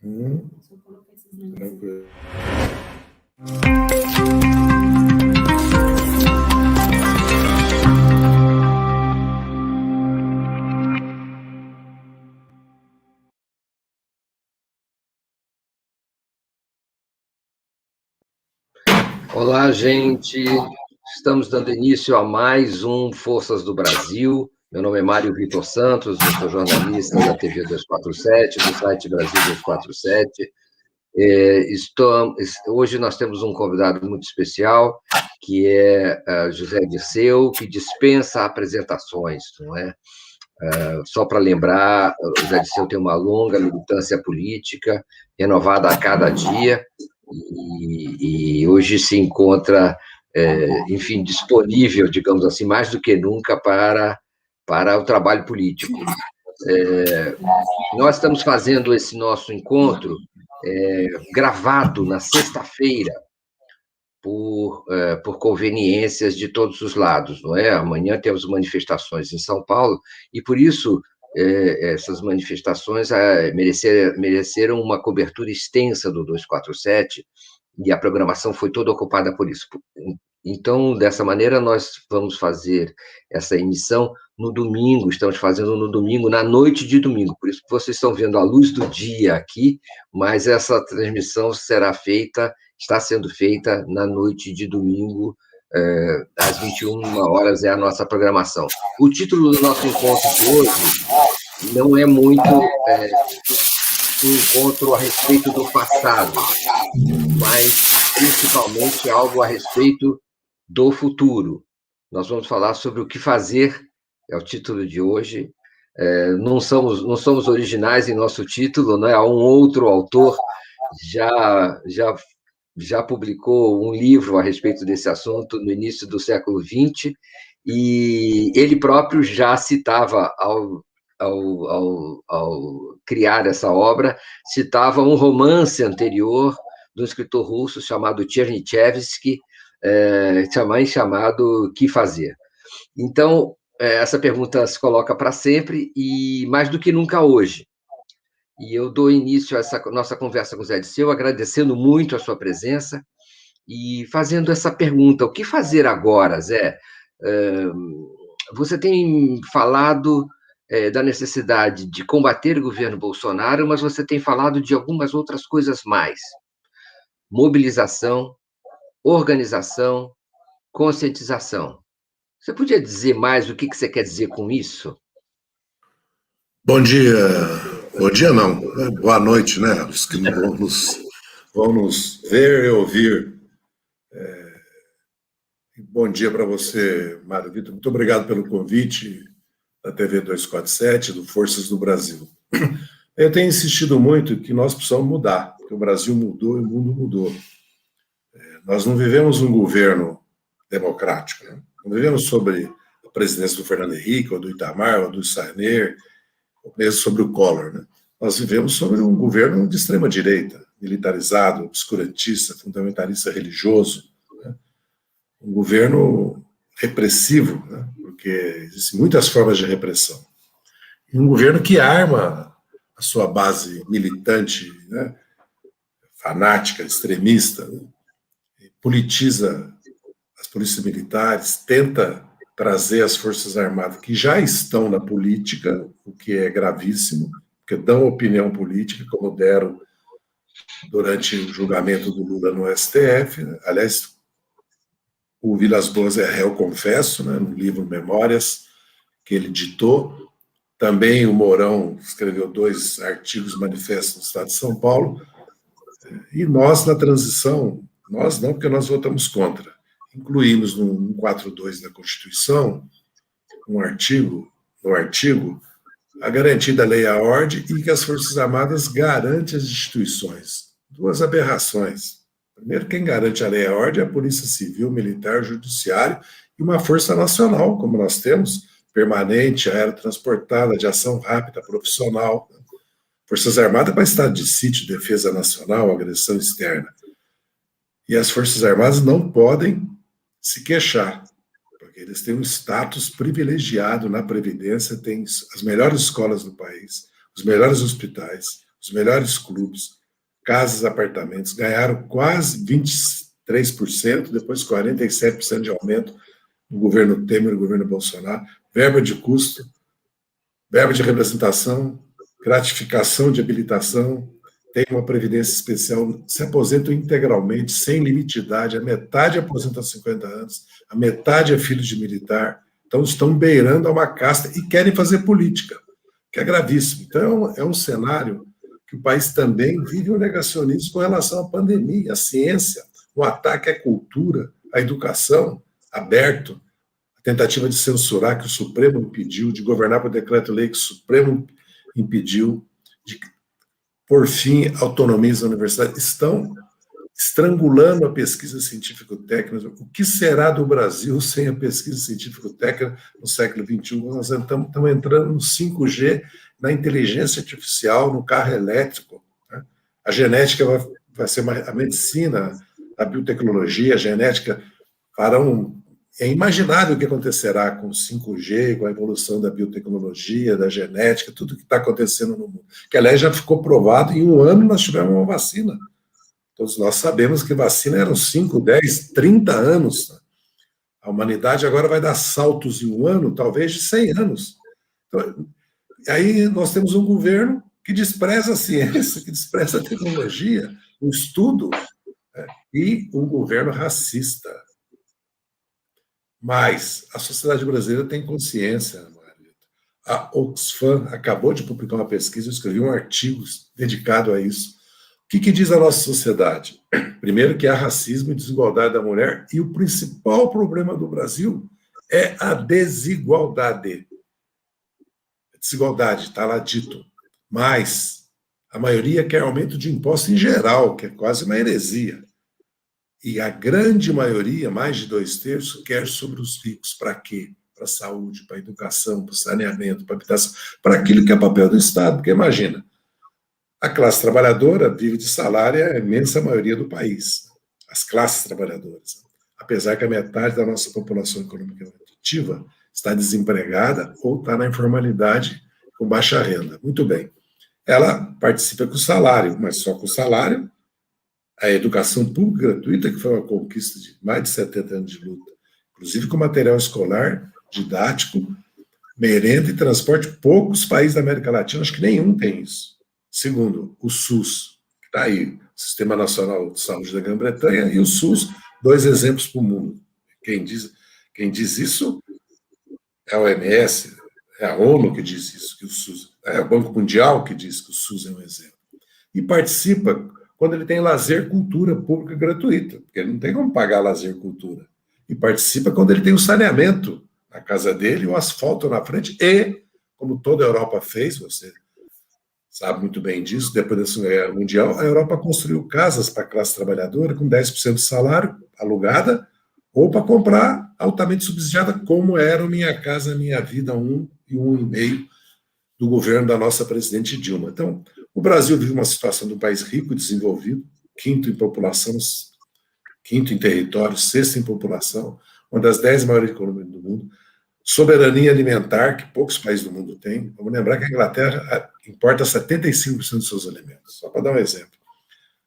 Deixa eu colocar esses negócios. Olá, gente. Estamos dando início a mais um Forças do Brasil. Meu nome é Mário Vitor Santos, eu sou jornalista da TV 247, do site Brasil 247. Hoje nós temos um convidado muito especial, que é José Dirceu, que dispensa apresentações, não é? Só para lembrar, o José Dirceu tem uma longa militância política, renovada a cada dia, e hoje se encontra, enfim, disponível, digamos assim, mais do que nunca para o trabalho político. Nós estamos fazendo esse nosso encontro gravado na sexta-feira, por conveniências de todos os lados, não é? Amanhã temos manifestações em São Paulo, e por isso essas manifestações mereceram uma cobertura extensa do 247, e a programação foi toda ocupada por isso. Então, dessa maneira, nós vamos fazer essa emissão no domingo, estamos fazendo no domingo, na noite de domingo, por isso que vocês estão vendo a luz do dia aqui, mas essa transmissão está sendo feita na noite de domingo, às 21 horas é a nossa programação. O título do nosso encontro de hoje não é muito um encontro a respeito do passado, mas principalmente algo a respeito do futuro. Nós vamos falar sobre o que fazer, é o título de hoje. Não somos originais em nosso título, né? Há um outro autor já publicou um livro a respeito desse assunto no início do século XX, e ele próprio já citava, ao criar essa obra, citava um romance anterior de um escritor russo chamado Chernyshevsky, também chamado Que Fazer? Então, essa pergunta se coloca para sempre, e mais do que nunca hoje. E eu dou início a essa nossa conversa com o Zé Dirceu, agradecendo muito a sua presença e fazendo essa pergunta: o que fazer agora, Zé? Você tem falado da necessidade de combater o governo Bolsonaro, mas você tem falado de algumas outras coisas mais: mobilização, organização, conscientização. Você podia dizer mais o que você quer dizer com isso? Bom dia. Bom dia não, boa noite, né? Os que vão nos ver e ouvir. Bom dia para você, Mário Vitor. Muito obrigado pelo convite da TV 247, do Forças do Brasil. Eu tenho insistido muito que nós precisamos mudar, porque o Brasil mudou e o mundo mudou. Nós não vivemos um governo democrático, né? Não vivemos sobre a presidência do Fernando Henrique, ou do Itamar, ou do Sarney, ou mesmo sobre o Collor, né? Nós vivemos sobre um governo de extrema-direita, militarizado, obscurantista, fundamentalista religioso, né? Um governo repressivo, né? Porque existem muitas formas de repressão. E um governo que arma a sua base militante, né? Fanática, extremista, né? Politiza as polícias militares, tenta trazer as Forças Armadas que já estão na política, o que é gravíssimo, porque dão opinião política, como deram durante o julgamento do Lula no STF. Aliás, o Vilas Boas é réu confesso, né, no livro Memórias, que ele ditou. Também o Mourão escreveu 2 artigos manifestos no Estado de São Paulo. E nós, na transição, nós não, porque nós votamos contra. Incluímos no 142 da Constituição no artigo a garantia da lei e a ordem e que as Forças Armadas garantem as instituições. 2 aberrações. Primeiro, quem garante a lei e a ordem é a Polícia Civil, Militar, Judiciário e uma Força Nacional, como nós temos, permanente, aerotransportada, de ação rápida, profissional. Forças Armadas para estado de sítio, defesa nacional, agressão externa. E as Forças Armadas não podem se queixar, porque eles têm um status privilegiado na Previdência, têm as melhores escolas do país, os melhores hospitais, os melhores clubes, casas, apartamentos, ganharam quase 23%, depois 47% de aumento no governo Temer, no governo Bolsonaro, verba de custo, verba de representação, gratificação de habilitação, tem uma previdência especial, se aposentam integralmente, sem limite de idade, a metade aposenta aos 50 anos, a metade é filho de militar, então estão beirando a uma casta e querem fazer política, que é gravíssimo. Então, é um cenário que o país também vive um negacionismo com relação à pandemia, à ciência, o ataque à cultura, à educação, aberto, a tentativa de censurar que o Supremo impediu, de governar por decreto-lei que o Supremo impediu, de por fim, autonomias da universidade, estão estrangulando a pesquisa científico-técnica. O que será do Brasil sem a pesquisa científico-técnica no século XXI? Nós estamos entrando no 5G, na inteligência artificial, no carro elétrico. Né? A genética vai ser a medicina, a biotecnologia, a genética farão... É imaginável o que acontecerá com o 5G, com a evolução da biotecnologia, da genética, tudo que está acontecendo no mundo. Que, aliás, já ficou provado, em um ano nós tivemos uma vacina. Todos nós sabemos que vacina eram 5, 10, 30 anos. A humanidade agora vai dar saltos em um ano, talvez de 100 anos. Então, aí nós temos um governo que despreza a ciência, que despreza a tecnologia, o estudo, né? E um governo racista. Mas a sociedade brasileira tem consciência, Margarida. A Oxfam acabou de publicar uma pesquisa, eu escrevi um artigo dedicado a isso. O que diz a nossa sociedade? Primeiro, que há racismo e desigualdade da mulher, e o principal problema do Brasil é a desigualdade. A desigualdade, está lá dito. Mas a maioria quer aumento de imposto em geral, que é quase uma heresia. E a grande maioria, mais de 2/3, quer sobre os ricos. Para quê? Para a saúde, para a educação, para o saneamento, para a habitação, para aquilo que é papel do Estado. Porque imagina, a classe trabalhadora vive de salário, é a imensa maioria do país. As classes trabalhadoras. Apesar que a metade da nossa população econômica ativa está desempregada ou está na informalidade com baixa renda. Muito bem. Ela participa com o salário, mas só com o salário. A educação pública gratuita, que foi uma conquista de mais de 70 anos de luta, inclusive com material escolar, didático, merenda e transporte, poucos países da América Latina, acho que nenhum tem isso. Segundo, o SUS, que está aí, o Sistema Nacional de Saúde da Grã-Bretanha, e o SUS, 2 exemplos para o mundo. Quem diz isso é a OMS, é a ONU que diz isso, que o SUS, é o Banco Mundial que diz que o SUS é um exemplo. E participa quando ele tem lazer, cultura pública gratuita, porque ele não tem como pagar lazer, cultura. E participa quando ele tem o saneamento na casa dele, o asfalto na frente, e, como toda a Europa fez, você sabe muito bem disso, depois da Segunda Guerra Mundial, a Europa construiu casas para a classe trabalhadora com 10% de salário, alugada, ou para comprar altamente subsidiada, como era o Minha Casa Minha Vida 1 e 1,5 do governo da nossa presidente Dilma. Então, o Brasil vive uma situação de um país rico e desenvolvido, quinto em população, quinto em território, sexto em população, uma das 10 maiores economias do mundo, soberania alimentar, que poucos países do mundo têm. Vamos lembrar que a Inglaterra importa 75% dos seus alimentos, só para dar um exemplo.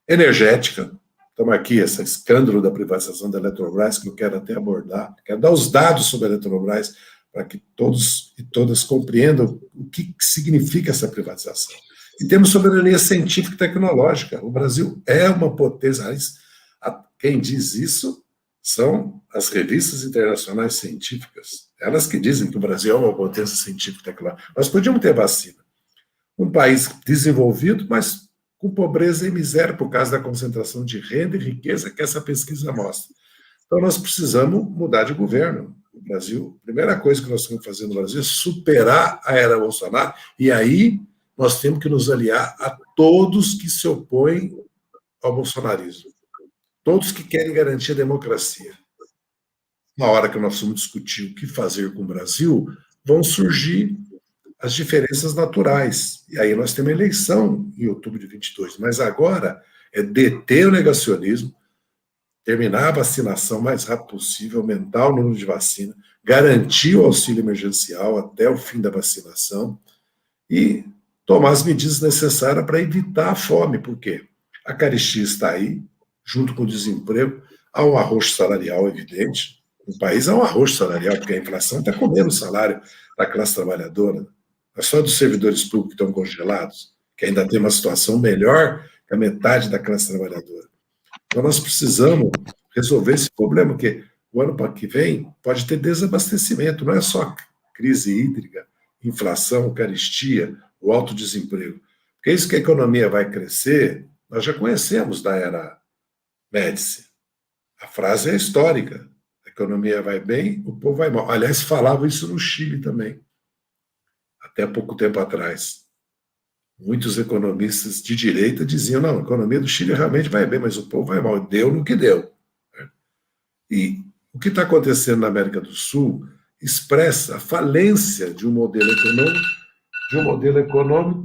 Energética, estamos aqui, esse escândalo da privatização da Eletrobras, que eu quero até abordar, quero dar os dados sobre a Eletrobras, para que todos e todas compreendam o que significa essa privatização. E temos soberania científica e tecnológica. O Brasil é uma potência. Quem diz isso são as revistas internacionais científicas. Elas que dizem que o Brasil é uma potência científica e tecnológica. Nós podíamos ter vacina. Um país desenvolvido, mas com pobreza e miséria por causa da concentração de renda e riqueza que essa pesquisa mostra. Então, nós precisamos mudar de governo. O Brasil, a primeira coisa que nós temos que fazer no Brasil é superar a era Bolsonaro, e aí nós temos que nos aliar a todos que se opõem ao bolsonarismo, todos que querem garantir a democracia. Na hora que nós vamos discutir o que fazer com o Brasil, vão surgir as diferenças naturais, e aí nós temos a eleição em outubro de 22, mas agora é deter o negacionismo, terminar a vacinação o mais rápido possível, aumentar o número de vacina, garantir o auxílio emergencial até o fim da vacinação e tomar as medidas necessárias para evitar a fome. Por quê? A carestia está aí, junto com o desemprego, há um arroxo salarial evidente. No país há um arroxo salarial, porque a inflação está comendo o salário da classe trabalhadora. Não é só dos servidores públicos que estão congelados, que ainda tem uma situação melhor que a metade da classe trabalhadora. Então, nós precisamos resolver esse problema, porque o ano que vem pode ter desabastecimento, não é só crise hídrica, inflação, carestia, o alto desemprego. Porque é isso que a economia vai crescer, nós já conhecemos da era Médici. A frase é histórica. A economia vai bem, o povo vai mal. Aliás, falava isso no Chile também, até pouco tempo atrás. Muitos economistas de direita diziam, não, a economia do Chile realmente vai bem, mas o povo vai mal. Deu no que deu. E o que está acontecendo na América do Sul expressa a falência de um modelo econômico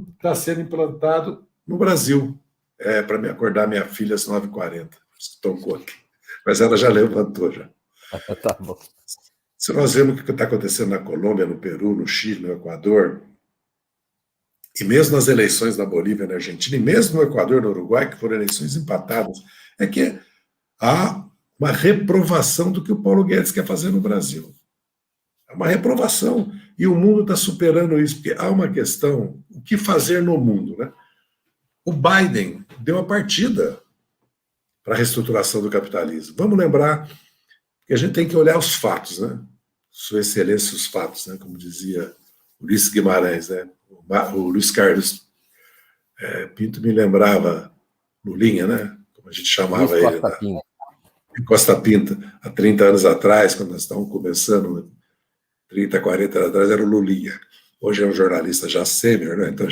que está sendo implantado no Brasil. Para me acordar minha filha às 9h40. Tocou aqui. Mas ela já levantou já. Tá bom. Se nós vemos o que está acontecendo na Colômbia, no Peru, no Chile, no Equador, e mesmo nas eleições na Bolívia e na Argentina, e mesmo no Equador e no Uruguai, que foram eleições empatadas, é que há uma reprovação do que o Paulo Guedes quer fazer no Brasil. É uma reprovação. E o mundo está superando isso, porque há uma questão, o que fazer no mundo, né? O Biden deu a partida para a reestruturação do capitalismo. Vamos lembrar que a gente tem que olhar os fatos, né? Sua Excelência, os fatos, né? Como dizia Ulisses Guimarães, né? O Luiz Carlos Pinto me lembrava Lulinha, né? Como a gente chamava Luiz ele. Costa Pinto. Costa Pinto, há 30 anos atrás, quando nós estávamos começando, 30, 40 anos atrás, era o Lulinha. Hoje é um jornalista já sênior, né? Então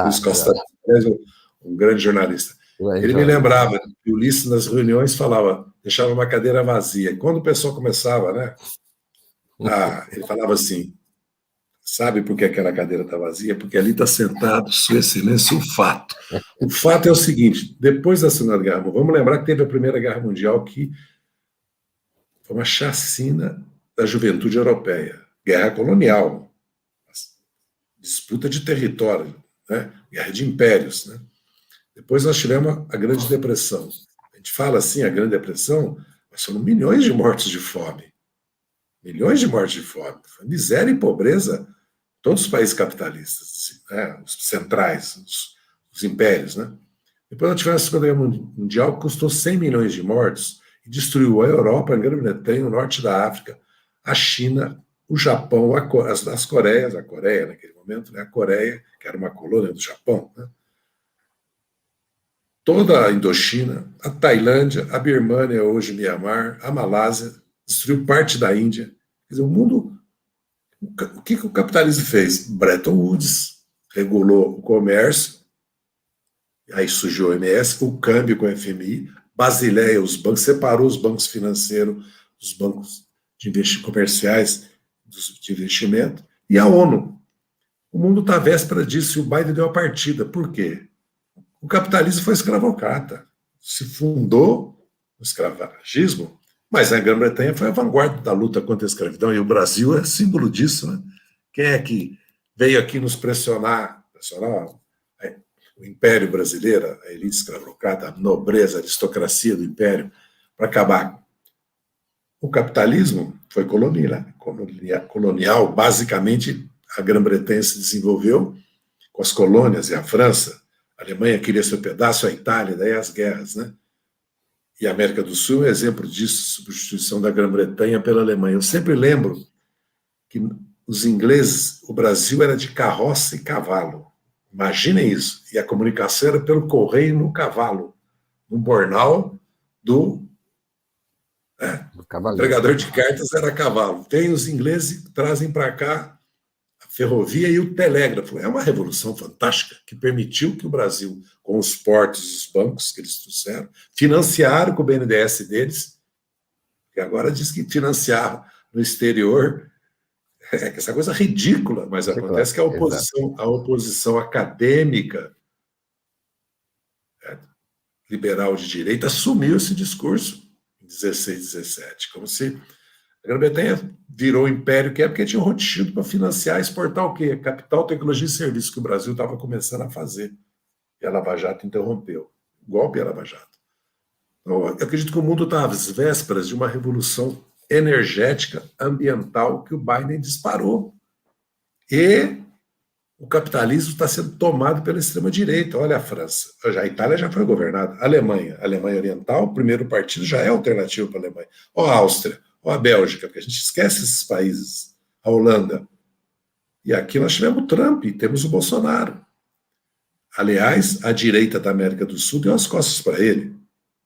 Luiz Costa Pinto é um grande jornalista. Ele me lembrava que o Ulisses, nas reuniões, falava, deixava uma cadeira vazia. E quando o pessoal começava, né? Ele falava assim, sabe por que aquela cadeira está vazia? Porque ali está sentado, Sua Excelência, o fato. O fato é o seguinte, depois da Segunda Guerra Mundial, vamos lembrar que teve a Primeira Guerra Mundial, que foi uma chacina da juventude europeia. Guerra colonial, disputa de território, né? Guerra de impérios, né? Depois nós tivemos a Grande Depressão. A gente fala assim, a Grande Depressão, mas foram milhões de mortos de fome. Milhões de mortes de fome. Foi miséria e pobreza em todos os países capitalistas, né? Os centrais, os impérios, né? Depois nós tivemos a Segunda Guerra Mundial, que custou 100 milhões de mortos e destruiu a Europa, a Grã-Bretanha, o norte da África, a China, o Japão, as Coreias, a Coreia naquele momento, né? A Coreia, que era uma colônia do Japão, né? Toda a Indochina, a Tailândia, a Birmânia, hoje Mianmar, a Malásia, destruiu parte da Índia. Quer dizer, o mundo... O que o capitalismo fez? Bretton Woods regulou o comércio, aí surgiu o OMS, o câmbio com o FMI, Basileia, os bancos, separou os bancos financeiros, os bancos de comerciais de investimento, e a ONU. O mundo está à véspera disso e o Biden deu a partida. Por quê? O capitalismo foi escravocrata. Se fundou no escravagismo, mas a Grã-Bretanha foi a vanguarda da luta contra a escravidão, e o Brasil é símbolo disso, né? Quem é que veio aqui nos pressionar o Império Brasileiro, a elite escravocrata, a nobreza, a aristocracia do Império, para acabar? O capitalismo foi colonial. Basicamente, a Grã-Bretanha se desenvolveu com as colônias e a França. A Alemanha queria seu pedaço, a Itália, daí as guerras, né? E a América do Sul é um exemplo disso, substituição da Grã-Bretanha pela Alemanha. Eu sempre lembro que os ingleses, o Brasil era de carroça e cavalo. Imaginem isso. E a comunicação era pelo correio no cavalo, no bornal do entregador de cartas era cavalo. Tem os ingleses que trazem para cá a ferrovia e o telégrafo. É uma revolução fantástica que permitiu que o Brasil, com os portos e os bancos que eles trouxeram, financiaram com o BNDES deles, que agora diz que financiar no exterior essa coisa ridícula, mas acontece que a oposição acadêmica liberal de direita assumiu esse discurso em 16, 17, como se A Grã-Bretanha virou o império que é porque tinha um Rothschild para financiar e exportar o quê? Capital, tecnologia e serviço que o Brasil estava começando a fazer. E a Lava Jato interrompeu. Golpe a Lava Jato. Então, eu acredito que o mundo está às vésperas de uma revolução energética, ambiental, que o Biden disparou. E o capitalismo está sendo tomado pela extrema-direita. Olha a França. A Itália já foi governada. A Alemanha Oriental, o primeiro partido já é alternativo para a Alemanha. Ou a Áustria, ou a Bélgica, porque a gente esquece esses países. A Holanda. E aqui nós tivemos o Trump, e temos o Bolsonaro. Aliás, a direita da América do Sul deu as costas para ele.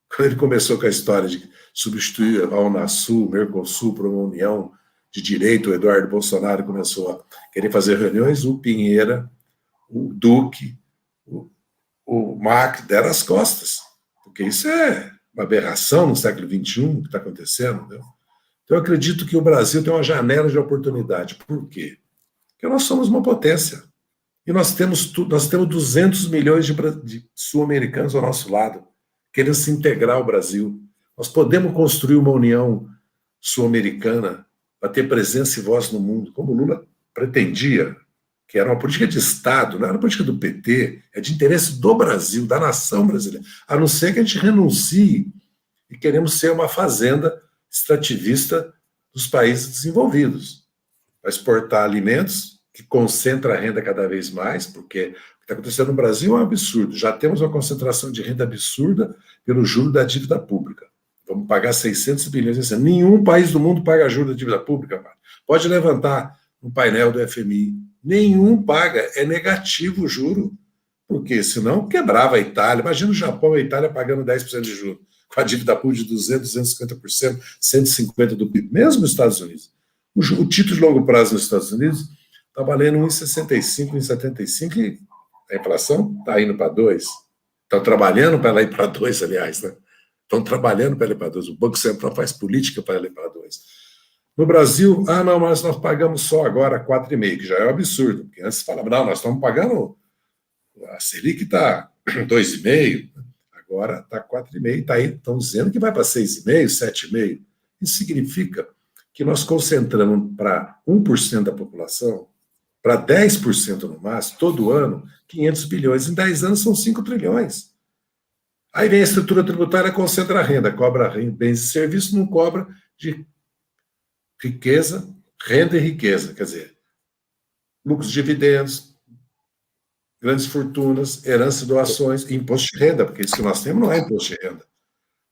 Quando ele começou com a história de substituir a Unasul, o Mercosul por uma união de direita, o Eduardo Bolsonaro começou a querer fazer reuniões, o Pinheira, o Duque, o Macri deram as costas, porque isso é uma aberração no século XXI que está acontecendo. Entendeu? Então, eu acredito que o Brasil tem uma janela de oportunidade. Por quê? Porque nós somos uma potência. E nós temos 200 milhões de sul-americanos ao nosso lado, querendo se integrar ao Brasil. Nós podemos construir uma união sul-americana para ter presença e voz no mundo, como o Lula pretendia, que era uma política de Estado, não era uma política do PT, é de interesse do Brasil, da nação brasileira, a não ser que a gente renuncie e queremos ser uma fazenda extrativista dos países desenvolvidos, para exportar alimentos que concentra a renda cada vez mais, porque o que está acontecendo no Brasil é um absurdo. Já temos uma concentração de renda absurda pelo juro da dívida pública. Vamos pagar 600 bilhões esse ano. Nenhum país do mundo paga juros da dívida pública. Cara. Pode levantar no painel do FMI. Nenhum paga. É negativo o juro. Porque senão quebrava a Itália. Imagina o Japão e a Itália pagando 10% de juros. Com a dívida pública de 200%, 250%, 150% do PIB. Mesmo nos Estados Unidos. O título de longo prazo nos Estados Unidos está valendo 1,65, 1,75 e a inflação está indo para 2. Estão trabalhando para ela ir para 2, aliás, né? Estão trabalhando para ela ir para 2. O Banco Central faz política para ela ir para 2. No Brasil, não, mas nós pagamos só agora 4,5, que já é um absurdo. Porque antes falava, não, nós estamos pagando, a Selic está 2,5, agora está 4,5, estão dizendo que vai para 6,5, 7,5. Isso significa que nós concentramos para 1% da população, para 10% no máximo, todo ano, 500 bilhões. Em 10 anos são 5 trilhões. Aí vem a estrutura tributária, concentra a renda, cobra bens e serviços, não cobra de riqueza, renda e riqueza. Quer dizer, lucros de dividendos, grandes fortunas, herança e doações, e imposto de renda, porque isso que nós temos não é imposto de renda.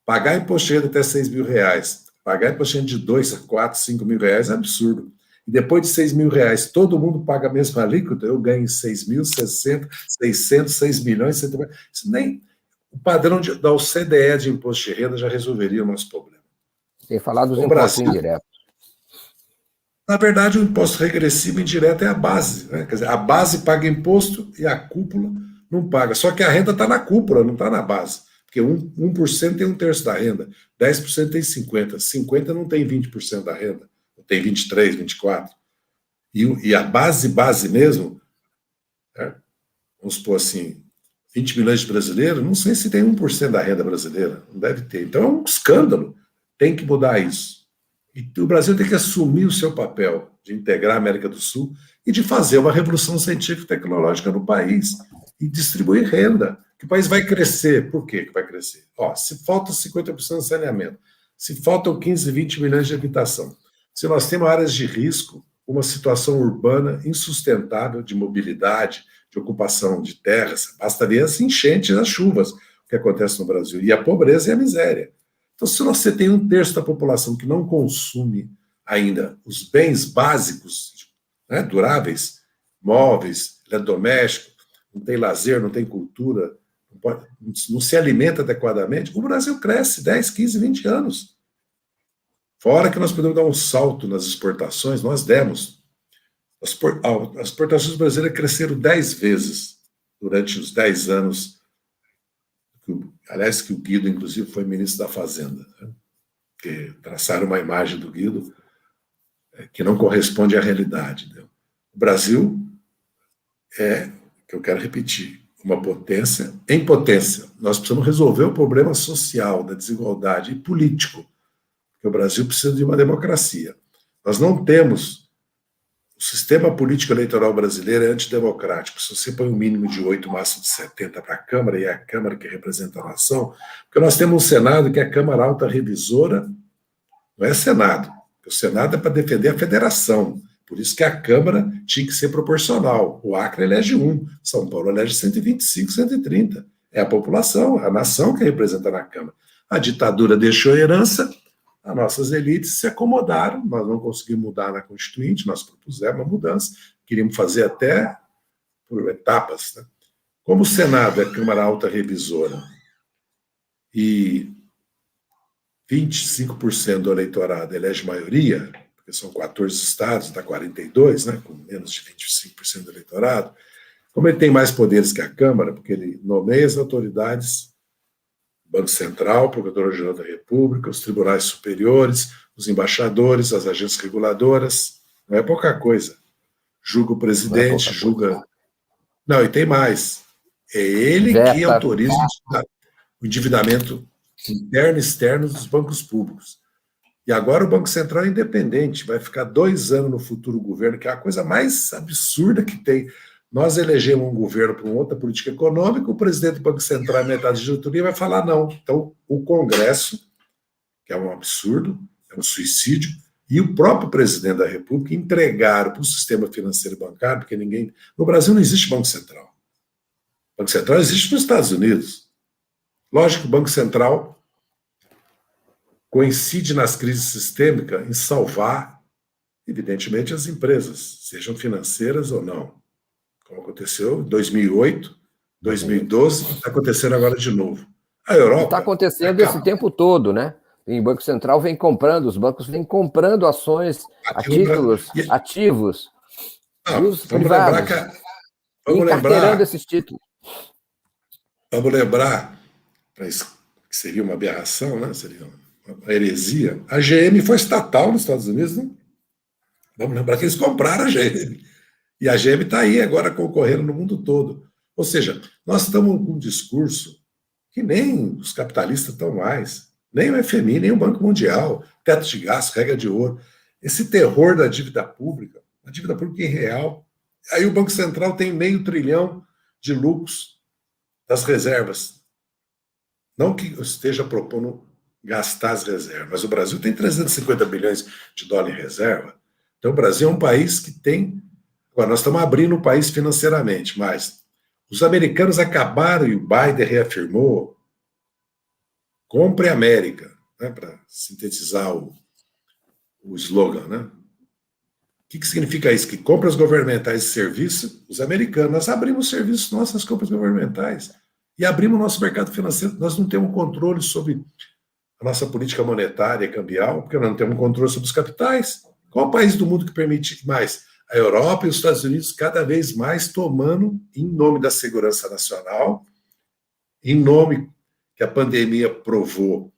Pagar imposto de renda até R$6.000, pagar imposto de renda de 2 a 4, 5 mil reais é absurdo. E depois de R$6.000, todo mundo paga a mesma alíquota, eu ganho 6.060, 600, 6 milhões, 70, isso nem... O padrão da OCDE de imposto de renda já resolveria o nosso problema. Tem falado dos impostos indiretos. Na verdade, o imposto regressivo indireto é a base. Né? Quer dizer, a base paga imposto e a cúpula não paga. Só que a renda está na cúpula, não está na base. Porque 1% tem 1/3 da renda, 10% tem 50%, 50% não tem 20% da renda, tem 23%, 24%. E a base mesmo, né? Vamos supor assim, 20 milhões de brasileiros, não sei se tem 1% da renda brasileira, não deve ter. Então é um escândalo, tem que mudar isso. E o Brasil tem que assumir o seu papel de integrar a América do Sul e de fazer uma revolução científica e tecnológica no país e distribuir renda, que o país vai crescer. Por quê que vai crescer? Se falta 50% de saneamento, se faltam 15, 20 milhões de habitação, se nós temos áreas de risco, uma situação urbana insustentável de mobilidade, de ocupação de terras, bastaria as enchentes, as chuvas, o que acontece no Brasil, e a pobreza e a miséria. Então, se você tem 1/3 da população que não consome ainda os bens básicos, né, duráveis, móveis, eletrodoméstico, não tem lazer, não tem cultura, não se alimenta adequadamente, o Brasil cresce 10, 15, 20 anos. Fora que nós podemos dar um salto nas exportações, nós demos. As exportações brasileiras cresceram 10 vezes durante os 10 anos, aliás, que o Guido, inclusive, foi ministro da Fazenda, né? Que traçaram uma imagem do Guido que não corresponde à realidade. Né? O Brasil é, que eu quero repetir, uma potência em potência. Nós precisamos resolver o problema social, da desigualdade e político. porque o Brasil precisa de uma democracia. Nós não temos... O sistema político eleitoral brasileiro é antidemocrático. Se você põe um mínimo de 8, um máximo de 70 para a Câmara, e é a Câmara que representa a nação, porque nós temos um Senado que é a Câmara Alta Revisora, não é Senado. O Senado é para defender a federação. Por isso que a Câmara tinha que ser proporcional. O Acre elege 1, São Paulo elege 125, 130. É a população, a nação que representa na Câmara. A ditadura deixou herança, as nossas elites se acomodaram, nós não conseguimos mudar na Constituinte, nós propusemos uma mudança, queríamos fazer até por etapas. Né? Como o Senado é a Câmara Alta Revisora e 25% do eleitorado elege maioria, porque são 14 estados, dá 42, né, com menos de 25% do eleitorado, como ele tem mais poderes que a Câmara, porque ele nomeia as autoridades, Banco Central, Procurador-Geral da República, os tribunais superiores, os embaixadores, as agências reguladoras, não é pouca coisa. Julga o presidente, julga... Não, e tem mais. É ele que autoriza o endividamento interno e externo dos bancos públicos. E agora o Banco Central é independente, vai ficar 2 anos no futuro governo, que é a coisa mais absurda que tem. Nós elegemos um governo para uma outra política econômica, o presidente do Banco Central, metade de diretoria, vai falar não. Então, o Congresso, que é um absurdo, é um suicídio, e o próprio presidente da República entregaram para o sistema financeiro e bancário, porque ninguém... No Brasil não existe Banco Central. O Banco Central existe nos Estados Unidos. Lógico que o Banco Central coincide nas crises sistêmicas em salvar, evidentemente, as empresas, sejam financeiras ou não. Como aconteceu em 2008, 2012, está acontecendo agora de novo. A Europa... Está acontecendo esse tempo todo, né? E o Banco Central vem comprando, os bancos vêm comprando ações a títulos ativos. Vamos lembrar esses títulos. Vamos lembrar, que seria uma aberração, né? Seria uma heresia. A GM foi estatal nos Estados Unidos, né? Vamos lembrar que eles compraram a GM. E a GM está aí agora concorrendo no mundo todo. Ou seja, nós estamos com um discurso que nem os capitalistas estão mais, nem o FMI, nem o Banco Mundial, teto de gasto, regra de ouro. Esse terror da dívida pública, a dívida pública irreal. Aí o Banco Central tem $500 bilhão de lucros das reservas. Não que eu esteja propondo gastar as reservas, mas o Brasil tem 350 bilhões de dólares em reserva. Então o Brasil é um país que tem... Agora, nós estamos abrindo o país financeiramente, mas os americanos acabaram, e o Biden reafirmou, compre América, né, para sintetizar o slogan. Né? O que significa isso? Que compras governamentais e serviços, os americanos, nós abrimos serviços nossas compras governamentais e abrimos o nosso mercado financeiro. Nós não temos controle sobre a nossa política monetária e cambial, porque nós não temos controle sobre os capitais. Qual o país do mundo que permite mais? A Europa e os Estados Unidos cada vez mais tomando, em nome da segurança nacional, em nome que a pandemia provou,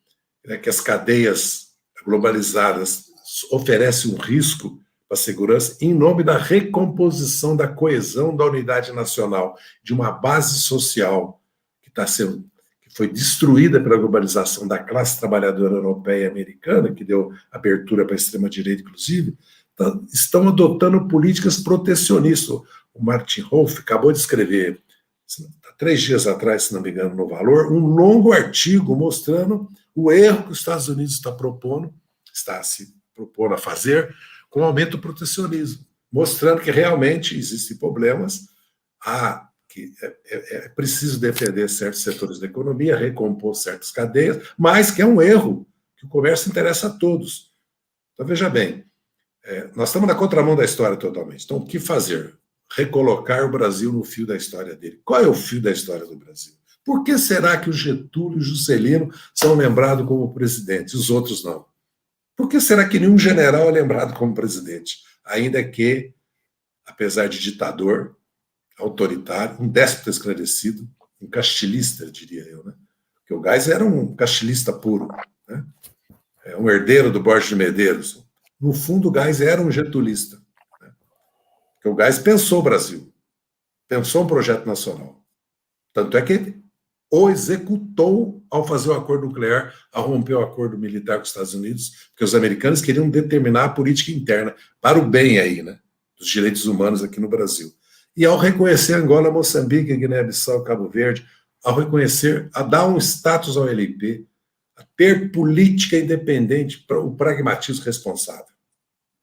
né, que as cadeias globalizadas oferecem um risco para a segurança, em nome da recomposição, da coesão da unidade nacional, de uma base social que foi destruída pela globalização da classe trabalhadora europeia e americana, que deu abertura para a extrema-direita, inclusive, estão adotando políticas protecionistas. O Martin Wolf acabou de escrever, 3 dias atrás, se não me engano, no Valor, um longo artigo mostrando o erro que os Estados Unidos está se propondo a fazer com o aumento do protecionismo, mostrando que realmente existem problemas, que é preciso defender certos setores da economia, recompor certas cadeias, mas que é um erro, que o comércio interessa a todos. Então, veja bem, nós estamos na contramão da história totalmente. Então, o que fazer? Recolocar o Brasil no fio da história dele. Qual é o fio da história do Brasil? Por que será que o Getúlio e o Juscelino são lembrados como presidentes e os outros não? Por que será que nenhum general é lembrado como presidente? Ainda que, apesar de ditador, autoritário, um déspota esclarecido, um castilhista, diria eu, né? Porque o Geisel era um castilhista puro, né? Um herdeiro do Borges de Medeiros. No fundo, o Geisel era um getulista. Né? Porque o Geisel pensou o Brasil, pensou um projeto nacional. Tanto é que o executou ao fazer o acordo nuclear, ao romper o acordo militar com os Estados Unidos, porque os americanos queriam determinar a política interna para o bem aí, né, dos direitos humanos aqui no Brasil. E ao reconhecer Angola, Moçambique, Guiné-Bissau, Cabo Verde, ao reconhecer, a dar um status ao LP, a ter política independente, o pragmatismo responsável.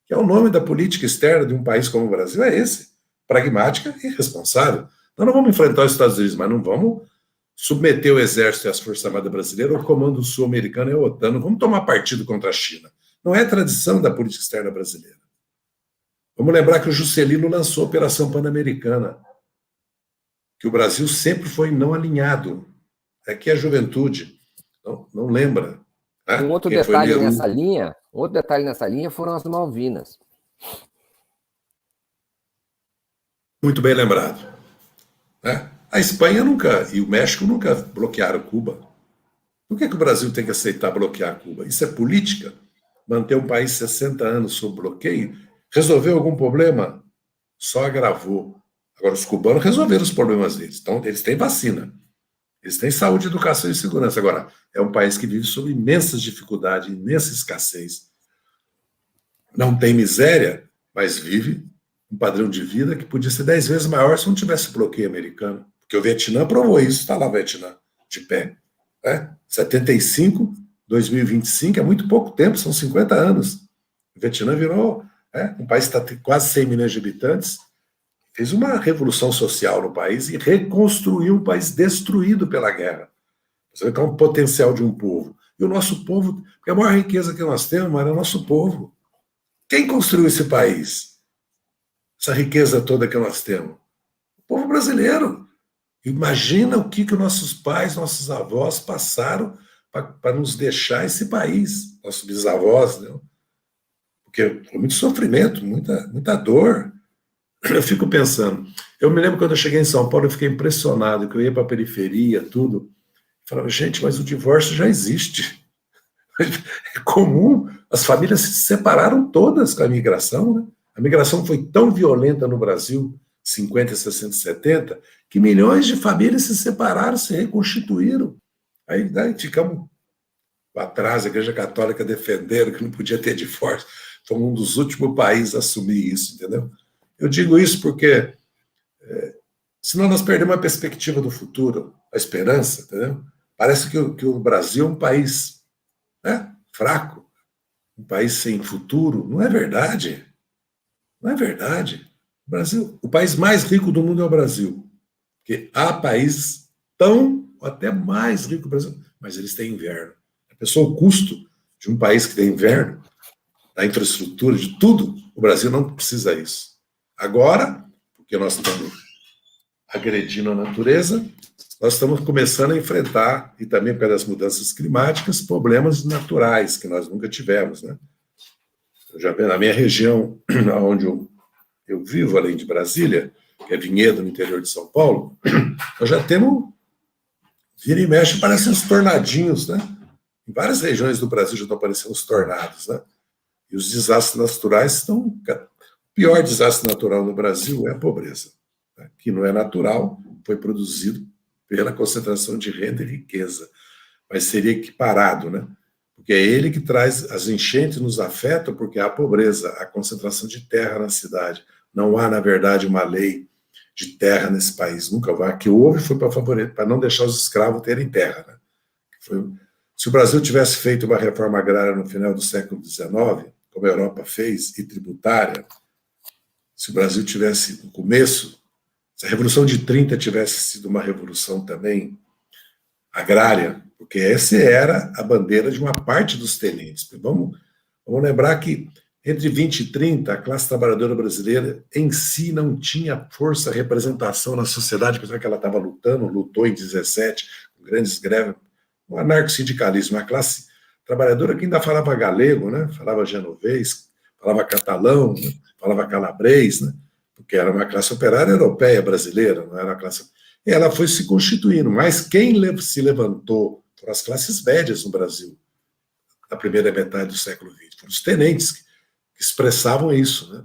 Que é o nome da política externa de um país como o Brasil, é esse, pragmática e responsável. Então não vamos enfrentar os Estados Unidos, mas não vamos submeter o Exército e as Forças Armadas Brasileiras ao Comando Sul-Americano e à OTAN, não vamos tomar partido contra a China. Não é tradição da política externa brasileira. Vamos lembrar que o Juscelino lançou a Operação Pan-Americana, que o Brasil sempre foi não alinhado. Aqui a juventude não lembra. Né? Um outro detalhe nessa linha foram as Malvinas. Muito bem lembrado. Né? A Espanha nunca, e o México nunca bloquearam Cuba. Por que o Brasil tem que aceitar bloquear Cuba? Isso é política? Manter um país 60 anos sob bloqueio? Resolveu algum problema? Só agravou. Agora, os cubanos resolveram os problemas deles. Então, eles têm vacina. Eles têm saúde, educação e segurança. Agora, é um país que vive sob imensas dificuldades, imensa escassez. Não tem miséria, mas vive um padrão de vida que podia ser 10 vezes maior se não tivesse bloqueio americano. Porque o Vietnã provou isso. Está lá o Vietnã, de pé. 75, 2025, é muito pouco tempo, são 50 anos. O Vietnã virou um país que está quase 100 milhões de habitantes, fez uma revolução social no país e reconstruiu um país destruído pela guerra. Você vê que é um potencial de um povo. E o nosso povo, porque a maior riqueza que nós temos é o nosso povo. Quem construiu esse país? Essa riqueza toda que nós temos? O povo brasileiro. Imagina o que nossos pais, nossos avós passaram para nos deixar esse país. Nossos bisavós, né? Porque foi muito sofrimento, muita dor. Eu fico pensando, eu me lembro quando eu cheguei em São Paulo, eu fiquei impressionado, que eu ia para a periferia, tudo. Eu falava, gente, mas o divórcio já existe. É comum, as famílias se separaram todas com a migração, né? A migração foi tão violenta no Brasil, 50, 60, 70, que milhões de famílias se separaram, se reconstituíram. Aí ficamos atrás, a Igreja Católica defenderam que não podia ter divórcio. Fomos um dos últimos países a assumir isso, entendeu? Eu digo isso porque senão nós perdemos a perspectiva do futuro, a esperança, entendeu? Parece que o Brasil é um país fraco, um país sem futuro. Não é verdade. Não é verdade. O Brasil, o país mais rico do mundo é o Brasil. Porque há países tão, ou até mais ricos que o Brasil, mas eles têm inverno. A pessoa, o custo de um país que tem inverno, da infraestrutura, de tudo, o Brasil não precisa disso. Agora, porque nós estamos agredindo a natureza, nós estamos começando a enfrentar, e também por causa das mudanças climáticas, problemas naturais que nós nunca tivemos, né? Eu já na minha região, onde eu vivo, além de Brasília, que é Vinhedo, no interior de São Paulo, nós já temos, vira e mexe, parecem uns tornadinhos, né? Em várias regiões do Brasil já estão aparecendo os tornados, né? E os desastres naturais estão... O pior desastre natural no Brasil é a pobreza, né? Que não é natural, foi produzido pela concentração de renda e riqueza, mas seria equiparado, né? Porque é ele que traz, as enchentes nos afetam porque há a pobreza, a concentração de terra na cidade. Não há, na verdade, uma lei de terra nesse país, nunca vai. A que houve foi para favorecer, para não deixar os escravos terem terra, né? Se o Brasil tivesse feito uma reforma agrária no final do século XIX, como a Europa fez, e tributária, se o Brasil tivesse, no começo, se a Revolução de 30 tivesse sido uma revolução também agrária, porque essa era a bandeira de uma parte dos tenentes. Vamos lembrar que entre 20 e 30, a classe trabalhadora brasileira em si não tinha força, representação na sociedade, apesar que ela estava lutou em 17, com grandes greves, um anarco-sindicalismo, a classe trabalhadora que ainda falava galego, né? Falava genovês, falava catalão, né? Falava calabrês, né? Porque era uma classe operária europeia brasileira, não era uma classe... E ela foi se constituindo, mas quem se levantou foram as classes médias no Brasil, na primeira metade do século XX, foram os tenentes que expressavam isso, né?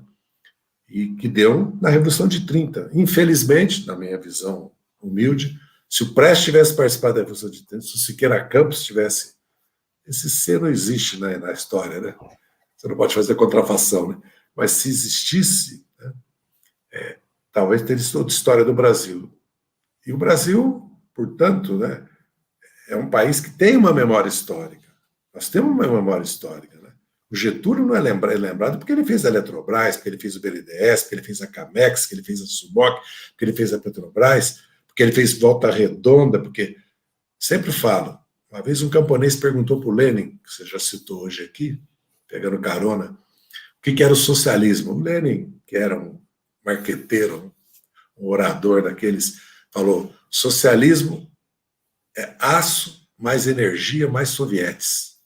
E que deu na Revolução de 30. Infelizmente, na minha visão humilde, Se o Prestes tivesse participado da Revolução de 30, se o Siqueira Campos tivesse... Esse ser não existe, né, na história, né? Você não pode fazer contrafação, né? Mas se existisse, né, talvez teria sido outra história do Brasil. E o Brasil, portanto, né, é um país que tem uma memória histórica. Nós temos uma memória histórica, né? O Getúlio não é lembrado porque ele fez a Eletrobras, porque ele fez o BNDES, porque ele fez a Camex, porque ele fez a Sumoc, porque ele fez a Petrobras, porque ele fez Volta Redonda, porque... Sempre falo, uma vez um camponês perguntou para o Lenin, que você já citou hoje aqui, pegando carona, o que era o socialismo. O Lenin, que era um marqueteiro, um orador daqueles, falou, socialismo é aço, mais energia, mais sovietes.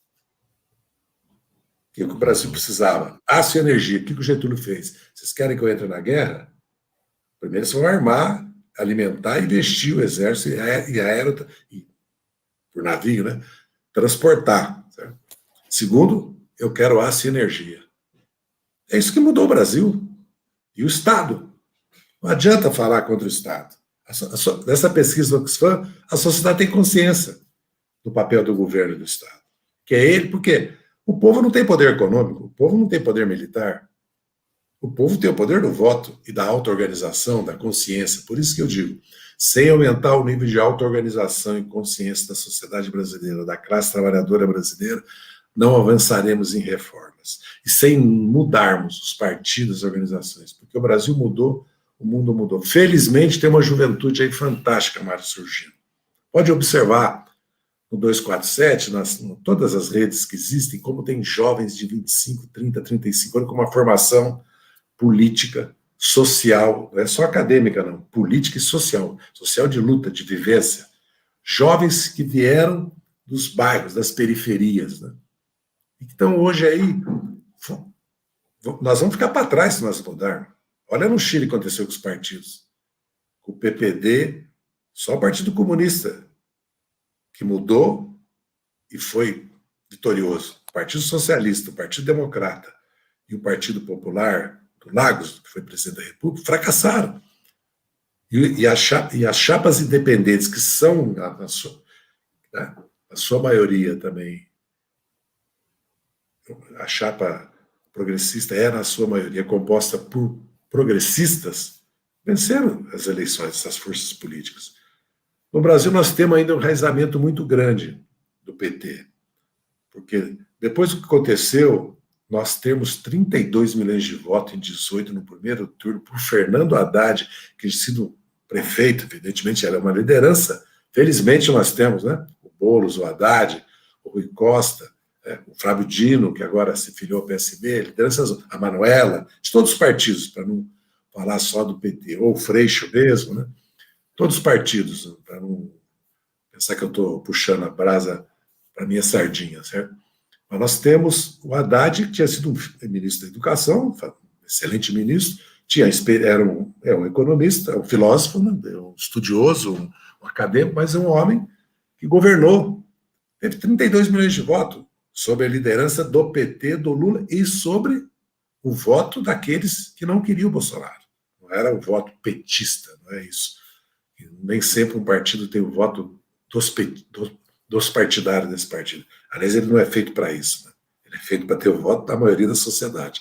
O que o Brasil precisava? Aço e energia. O que o Getúlio fez? Vocês querem que eu entre na guerra? Primeiro vocês vão armar, alimentar e vestir o exército por navio, né? Transportar. Certo? Segundo, eu quero aço e energia. É isso que mudou o Brasil. E o Estado. Não adianta falar contra o Estado. Nessa pesquisa do Oxfam, a sociedade tem consciência do papel do governo e do Estado. Que é ele, porque o povo não tem poder econômico, o povo não tem poder militar, o povo tem o poder do voto e da auto-organização, da consciência. Por isso que eu digo, sem aumentar o nível de auto-organização e consciência da sociedade brasileira, da classe trabalhadora brasileira, não avançaremos em reformas. E sem mudarmos os partidos e as organizações, porque o Brasil mudou, o mundo mudou. Felizmente tem uma juventude aí fantástica, Mário, surgindo. Pode observar no 247, todas as redes que existem, como tem jovens de 25, 30, 35 anos com uma formação política, social, não é só acadêmica, não, política e social, social de luta, de vivência. Jovens que vieram dos bairros, das periferias, né? Então, hoje aí, nós vamos ficar para trás se nós mudarmos. Olha no Chile o que aconteceu com os partidos. Com o PPD, só o Partido Comunista que mudou e foi vitorioso. O Partido Socialista, o Partido Democrata e o Partido Popular do Lagos, que foi presidente da República, fracassaram. E as chapas independentes, que são, na sua maioria também, a chapa progressista é, na sua maioria, composta por progressistas, venceram as eleições, essas forças políticas. No Brasil, nós temos ainda um enraizamento muito grande do PT, porque depois do que aconteceu, nós temos 32 milhões de votos em 18 no primeiro turno por Fernando Haddad, que tinha sido prefeito, evidentemente era uma liderança, felizmente nós temos, né? O Boulos, o Haddad, o Rui Costa, o Flávio Dino, que agora se filiou ao PSB, lideranças, a Manuela, de todos os partidos, para não falar só do PT, ou o Freixo mesmo, né? Todos os partidos, para não pensar que eu estou puxando a brasa para minha sardinha, certo? Mas nós temos o Haddad, que tinha sido um ministro da Educação, um excelente ministro, era um economista, um filósofo, né? Um estudioso, um acadêmico, mas é um homem que governou, teve 32 milhões de votos, sob a liderança do PT, do Lula, e sobre o voto daqueles que não queriam o Bolsonaro. Não era o voto petista, não é isso. Nem sempre um partido tem o voto dos partidários desse partido. Aliás, ele não é feito para isso. Né? Ele é feito para ter o voto da maioria da sociedade.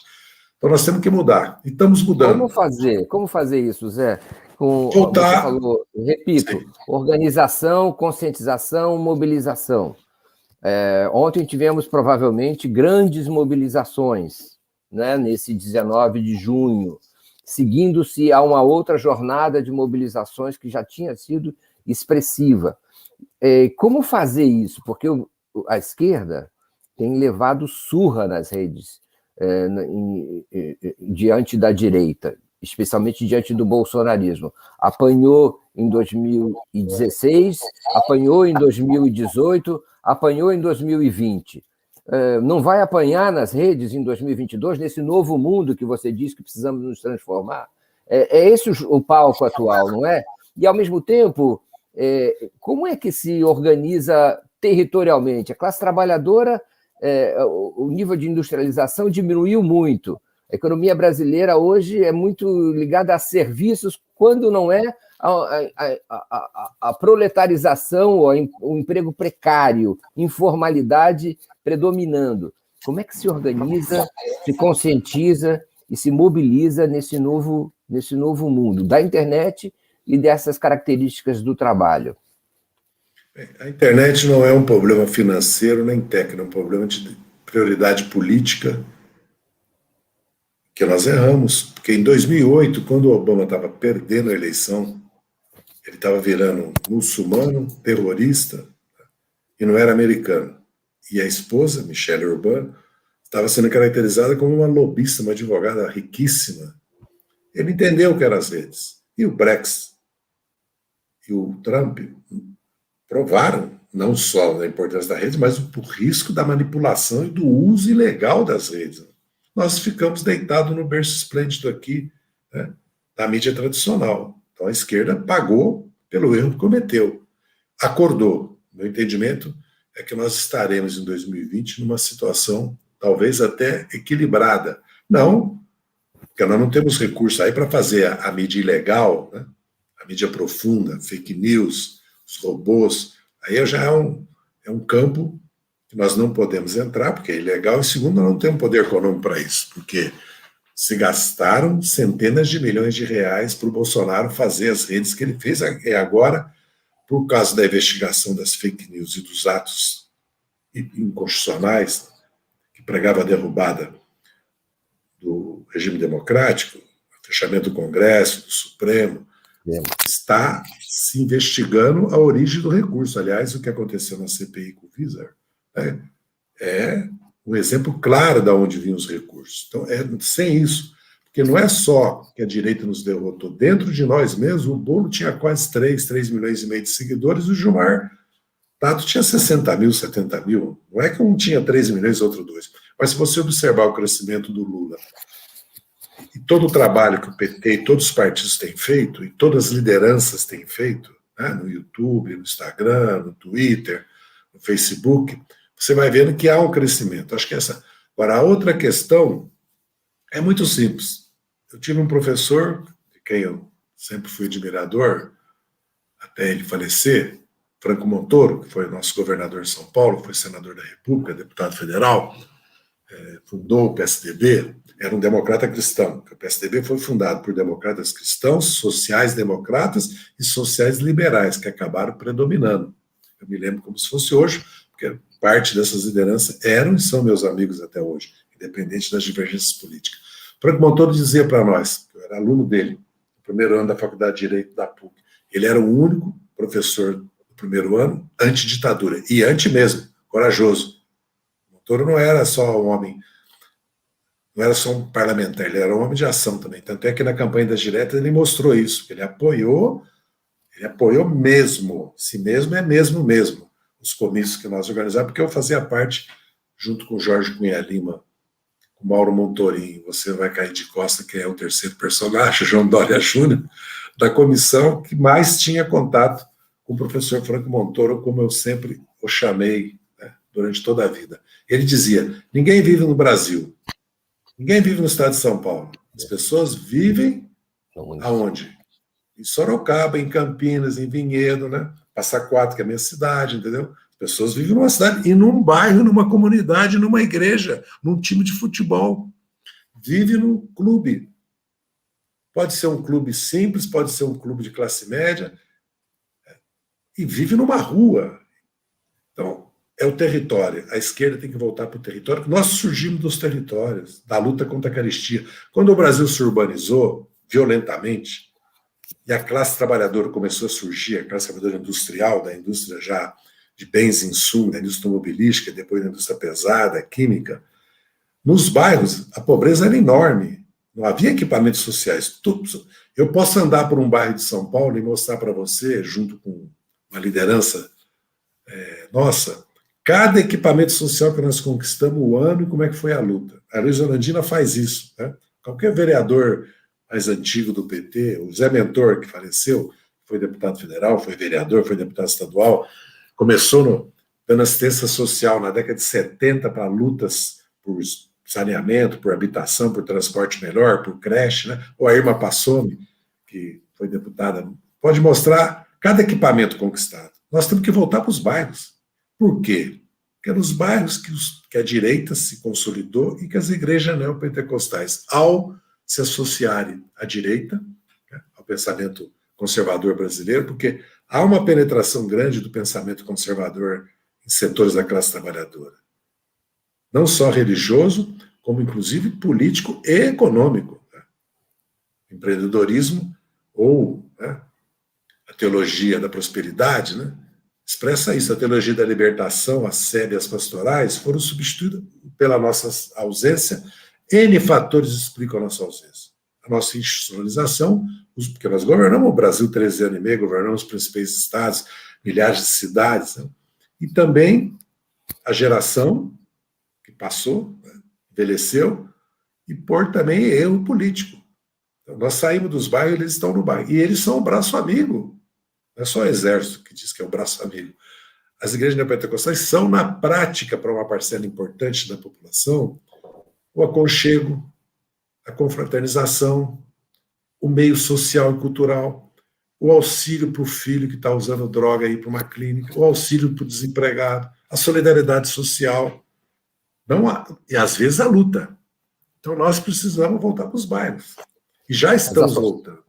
Então, nós temos que mudar. E estamos mudando. Como fazer isso, Zé? Voltar. Você falou, repito, sim. Organização, conscientização, mobilização. Ontem tivemos, provavelmente, grandes mobilizações, né, nesse 19 de junho, seguindo-se a uma outra jornada de mobilizações que já tinha sido expressiva. Como fazer isso? Porque a esquerda tem levado surra nas redes diante da direita, especialmente diante do bolsonarismo. Apanhou em 2016, apanhou em 2018, apanhou em 2020. Não vai apanhar nas redes em 2022, nesse novo mundo que você diz que precisamos nos transformar? É esse o palco atual, não é? E, ao mesmo tempo, como é que se organiza territorialmente? A classe trabalhadora, o nível de industrialização diminuiu muito. A economia brasileira hoje é muito ligada a serviços, quando não é a proletarização, o emprego precário, informalidade predominando. Como é que se organiza, se conscientiza e se mobiliza nesse novo mundo da internet e dessas características do trabalho? A internet não é um problema financeiro nem técnico, é um problema de prioridade política que nós erramos. Porque em 2008, quando o Obama estava perdendo a eleição, ele estava virando muçulmano, terrorista, e não era americano. E a esposa, Michelle Obama, estava sendo caracterizada como uma lobista, uma advogada riquíssima. Ele entendeu o que eram as redes. E o Brexit e o Trump provaram não só a importância da rede, mas o risco da manipulação e do uso ilegal das redes. Nós ficamos deitados no berço esplêndido aqui, né, da mídia tradicional. Então a esquerda pagou pelo erro que cometeu. Acordou. Meu entendimento é que nós estaremos em 2020 numa situação talvez até equilibrada. Não, porque nós não temos recurso aí para fazer a mídia ilegal, né, a mídia profunda, fake news, os robôs. Aí já é um campo que nós não podemos entrar, porque é ilegal, e segundo, nós não temos poder econômico para isso, porque se gastaram centenas de milhões de reais para o Bolsonaro fazer as redes que ele fez, e agora, por causa da investigação das fake news e dos atos inconstitucionais, que pregava a derrubada do regime democrático, o fechamento do Congresso, do Supremo, está se investigando a origem do recurso. Aliás, o que aconteceu na CPI com o Wizard é um exemplo claro de onde vinham os recursos. Então, sem isso, porque não é só que a direita nos derrotou, dentro de nós mesmos, o Bolo tinha quase 3 milhões e meio de seguidores, e o Gilmar Tato tinha 60 mil, 70 mil. Não é que um tinha 3 milhões e outro 2. Mas se você observar o crescimento do Lula e todo o trabalho que o PT e todos os partidos têm feito, e todas as lideranças têm feito, né, no YouTube, no Instagram, no Twitter, no Facebook, você vai vendo que há um crescimento. Acho que essa. Agora, a outra questão é muito simples. Eu tive um professor, de quem eu sempre fui admirador, até ele falecer, Franco Montoro, que foi nosso governador de São Paulo, foi senador da República, deputado federal, fundou o PSDB, era um democrata cristão. O PSDB foi fundado por democratas cristãos, sociais-democratas e sociais-liberais, que acabaram predominando. Eu me lembro como se fosse hoje, porque parte dessas lideranças eram e são meus amigos até hoje, independente das divergências políticas. Franco Montoro dizia para nós, eu era aluno dele, no primeiro ano da Faculdade de Direito da PUC, ele era o único professor do primeiro ano anti-ditadura, e anti mesmo, corajoso. Montoro não era só um homem, não era só um parlamentar, ele era um homem de ação também. Tanto é que na campanha das diretas ele mostrou isso, que ele apoiou mesmo, se mesmo é mesmo, os comícios que nós organizávamos, porque eu fazia parte, junto com o Jorge Cunha Lima, com o Mauro Montorim, você vai cair de costa, que é o terceiro personagem, João Dória Júnior, da comissão que mais tinha contato com o professor Franco Montoro, como eu sempre o chamei, né, durante toda a vida. Ele dizia, ninguém vive no Brasil, ninguém vive no estado de São Paulo, as pessoas vivem aonde? Em Sorocaba, em Campinas, em Vinhedo, né? Passa Quatro, que é a minha cidade, entendeu? As pessoas vivem numa cidade, e num bairro, numa comunidade, numa igreja, num time de futebol. Vive num clube. Pode ser um clube simples, pode ser um clube de classe média, e vive numa rua. Então, é o território. A esquerda tem que voltar para o território. Nós surgimos dos territórios, da luta contra a carestia. Quando o Brasil se urbanizou violentamente, e a classe trabalhadora começou a surgir, a classe trabalhadora industrial, da indústria já de bens e insumos, da indústria automobilística, depois da indústria pesada, química, nos bairros a pobreza era enorme, não havia equipamentos sociais. Eu posso andar por um bairro de São Paulo e mostrar para você, junto com uma liderança nossa, cada equipamento social que nós conquistamos o ano e como é que foi a luta. A Luiz Orlandina faz isso, né? Qualquer vereador mais antigo do PT, o Zé Mentor, que faleceu, foi deputado federal, foi vereador, foi deputado estadual, começou dando assistência social na década de 70 para lutas por saneamento, por habitação, por transporte melhor, por creche, né? Ou a Irma Passoni, que foi deputada pode mostrar cada equipamento conquistado. Nós temos que voltar para os bairros. Por quê? Porque é nos bairros que a direita se consolidou e que as igrejas neopentecostais, ao se associarem à direita, né, ao pensamento conservador brasileiro, porque há uma penetração grande do pensamento conservador em setores da classe trabalhadora. Não só religioso, como inclusive político e econômico. Né? Empreendedorismo ou, né, a teologia da prosperidade, né, expressa isso. A teologia da libertação, a sede e as pastorais foram substituídas pela nossa ausência. N fatores explicam a nossa ausência. A nossa institucionalização, porque nós governamos o Brasil 13 anos e meio, governamos os principais estados, milhares de cidades, né? E também a geração que passou, né, envelheceu, e por também erro político. Então, nós saímos dos bairros, eles estão no bairro. E eles são o braço amigo. Não é só o exército que diz que é o braço amigo. As igrejas neopentecostais são, na prática, para uma parcela importante da população, o aconchego, a confraternização, o meio social e cultural, o auxílio para o filho que está usando droga aí para uma clínica, o auxílio para o desempregado, a solidariedade social, e às vezes a luta. Então nós precisamos voltar para os bairros. E já estamos voltando.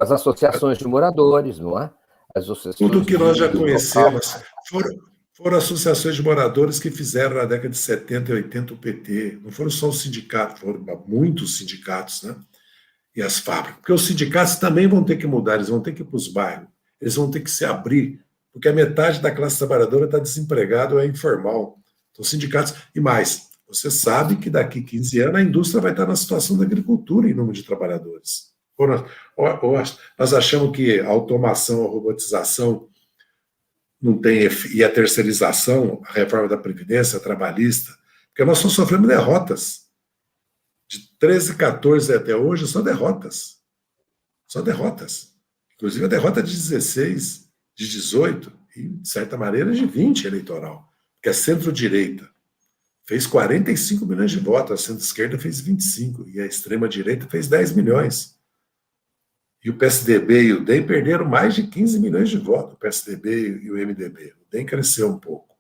As associações de moradores, não é? As associações tudo que nós já conhecemos foram associações de moradores que fizeram na década de 70 e 80 o PT. Não foram só os sindicatos, foram muitos sindicatos, né? E as fábricas. Porque os sindicatos também vão ter que mudar, eles vão ter que ir para os bairros, eles vão ter que se abrir, porque a metade da classe trabalhadora está desempregada ou é informal. Então, os sindicatos. E mais, você sabe que daqui 15 anos a indústria vai estar na situação da agricultura em número de trabalhadores. Nós achamos que a automação, a robotização não tem, e a terceirização, a reforma da Previdência, a trabalhista, porque nós só sofremos derrotas. De 13, 14 até hoje, só derrotas. Só derrotas. Inclusive a derrota de 16, de 18, e, de certa maneira, de 20 eleitoral, que é centro-direita. Fez 45 milhões de votos, a centro-esquerda fez 25, e a extrema-direita fez 10 milhões. E o PSDB e o DEM perderam mais de 15 milhões de votos, o PSDB e o MDB. O DEM cresceu um pouco.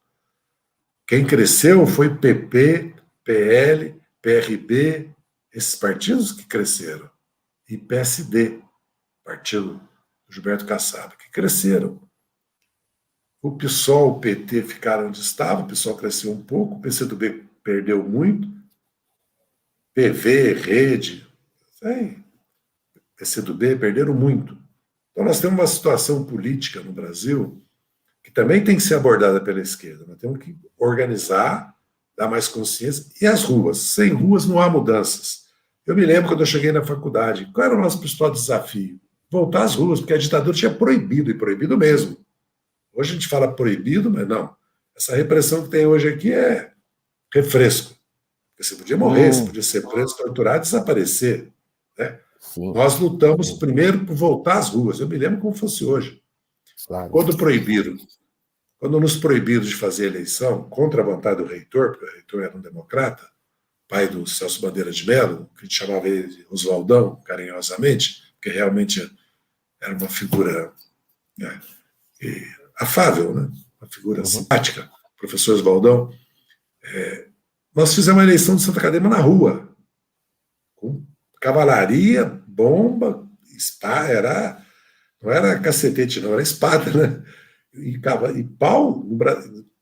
Quem cresceu foi PP, PL, PRB, esses partidos que cresceram. E PSD, partido do Gilberto Kassab, que cresceram. O PSOL, o PT ficaram onde estavam, o PSOL cresceu um pouco, o PCdoB perdeu muito, PV, Rede, PCdoB perderam muito. Então nós temos uma situação política no Brasil que também tem que ser abordada pela esquerda. Nós temos que organizar, dar mais consciência. E as ruas? Sem ruas não há mudanças. Eu me lembro quando eu cheguei na faculdade, qual era o nosso principal desafio? Voltar às ruas, porque a ditadura tinha proibido, e proibido mesmo. Hoje a gente fala proibido, mas não. Essa repressão que tem hoje aqui é refresco. Porque você podia morrer, você podia ser preso, torturado, desaparecer. Né? Nós lutamos primeiro por voltar às ruas. Eu me lembro como fosse hoje. Claro. Quando nos proibiram de fazer eleição, contra a vontade do reitor, porque o reitor era um democrata, pai do Celso Bandeira de Mello, que a gente chamava ele de Oswaldão, carinhosamente, porque realmente era uma figura afável, né? Uma figura simpática, professor Oswaldão. Nós fizemos uma eleição de Santa Cadema na rua, com cavalaria, bomba, espada, não era cacetete, não, era espada, né? E pau,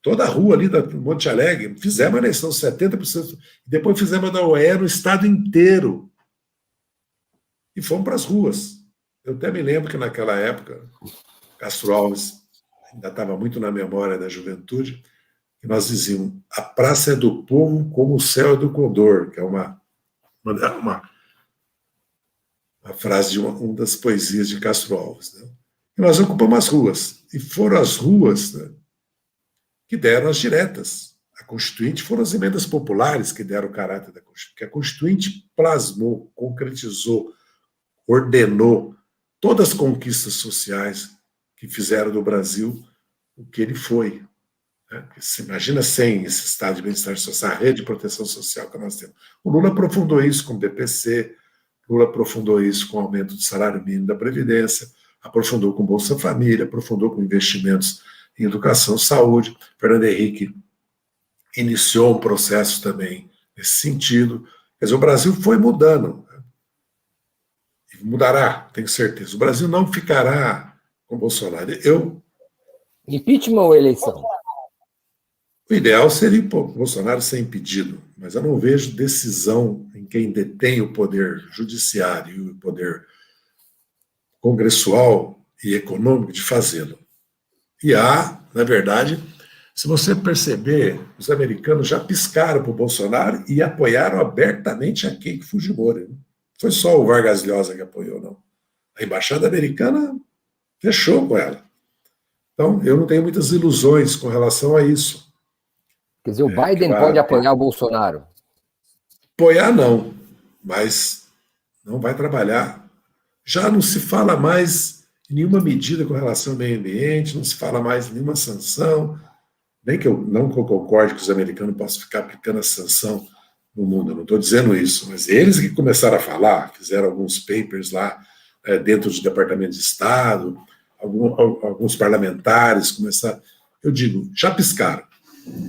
toda a rua ali da Monte Alegre. Fizemos a eleição 70%, depois fizemos a da OEA no estado inteiro. E fomos para as ruas. Eu até me lembro que naquela época, Castro Alves ainda estava muito na memória da juventude, que nós dizíamos: a praça é do povo como o céu é do condor, que é uma frase de uma das poesias de Castro Alves. Né? E nós ocupamos as ruas. E foram as ruas, né, que deram as diretas. A Constituinte foram as emendas populares que deram o caráter da Constituinte. Porque a Constituinte plasmou, concretizou, ordenou todas as conquistas sociais que fizeram do Brasil o que ele foi. Né? Você imagina sem esse estado de bem-estar social, a rede de proteção social que nós temos. O Lula aprofundou isso com o BPC, Lula aprofundou isso com o aumento do salário mínimo da Previdência, aprofundou com Bolsa Família, aprofundou com investimentos em educação, saúde. Fernando Henrique iniciou um processo também nesse sentido. Quer dizer, o Brasil foi mudando. E mudará, tenho certeza. O Brasil não ficará com Bolsonaro. Impeachment ou eleição? O ideal seria o Bolsonaro ser impedido, mas eu não vejo decisão em quem detém o poder judiciário e o poder congressual e econômico de fazê-lo. E na verdade, se você perceber, os americanos já piscaram para o Bolsonaro e apoiaram abertamente a Keiko Fujimori. Não foi só o Vargas Llosa que apoiou, não. A embaixada americana fechou com ela. Então, eu não tenho muitas ilusões com relação a isso. Quer dizer, o Biden pode apoiar o Bolsonaro? Apoiar não, mas não vai trabalhar. Já não se fala mais em nenhuma medida com relação ao meio ambiente, não se fala mais em nenhuma sanção, nem que eu não concorde que os americanos possam ficar aplicando a sanção no mundo, eu não estou dizendo isso, mas eles que começaram a falar, fizeram alguns papers lá dentro do Departamento de Estado, alguns parlamentares começaram, eu digo, já piscaram.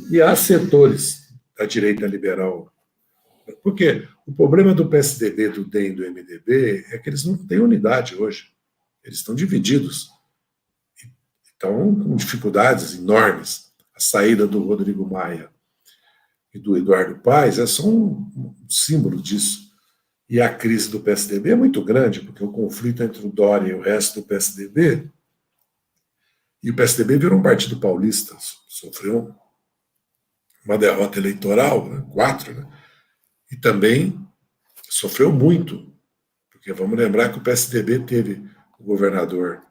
E há setores da direita liberal, porque o problema do PSDB, do DEM e do MDB é que eles não têm unidade hoje, eles estão divididos, estão com dificuldades enormes. A saída do Rodrigo Maia e do Eduardo Paes é só um símbolo disso. E a crise do PSDB é muito grande, porque o conflito entre o Dória e o resto do PSDB, e o PSDB virou um partido paulista, sofreu uma derrota eleitoral, 4, né? E também sofreu muito, porque vamos lembrar que o PSDB teve o governador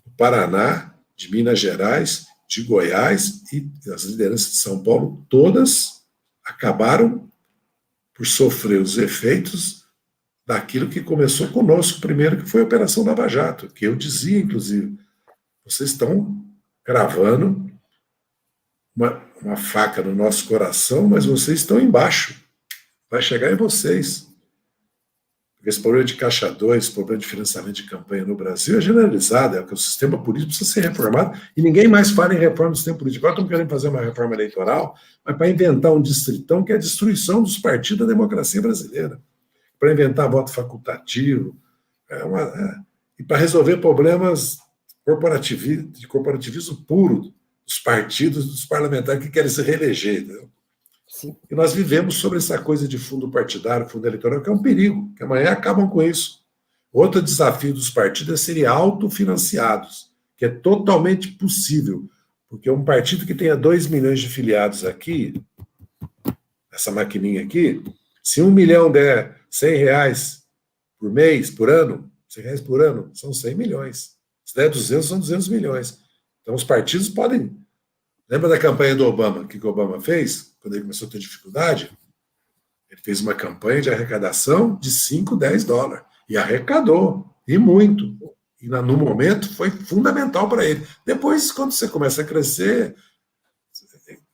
do Paraná, de Minas Gerais, de Goiás, e as lideranças de São Paulo, todas acabaram por sofrer os efeitos daquilo que começou conosco primeiro, que foi a Operação Lava Jato, que eu dizia, inclusive, vocês estão cravando uma faca no nosso coração, mas vocês estão embaixo. Vai chegar em vocês. Porque esse problema de Caixa 2, esse problema de financiamento de campanha no Brasil é generalizado, é que o sistema político precisa ser reformado, e ninguém mais fala em reforma do sistema político. Agora estão querendo fazer uma reforma eleitoral, mas para inventar um distritão que é a destruição dos partidos da democracia brasileira. Para inventar voto facultativo, e para resolver problemas de corporativismo puro dos partidos, dos parlamentares que querem se reeleger. Entendeu? Sim. E nós vivemos sobre essa coisa de fundo partidário, fundo eleitoral, que é um perigo, que amanhã acabam com isso. Outro desafio dos partidos é serem autofinanciados, que é totalmente possível, porque um partido que tenha 2 milhões de filiados aqui, essa maquininha aqui, se 1 milhão der R$100 por mês, por ano, R$100 por ano, são 100 milhões. Se der 200, são 200 milhões. Então, os partidos podem... Lembra da campanha do Obama? O que o Obama fez? Quando ele começou a ter dificuldade? Ele fez uma campanha de arrecadação de $5, $10. E arrecadou. E muito. E, no momento, foi fundamental para ele. Depois, quando você começa a crescer,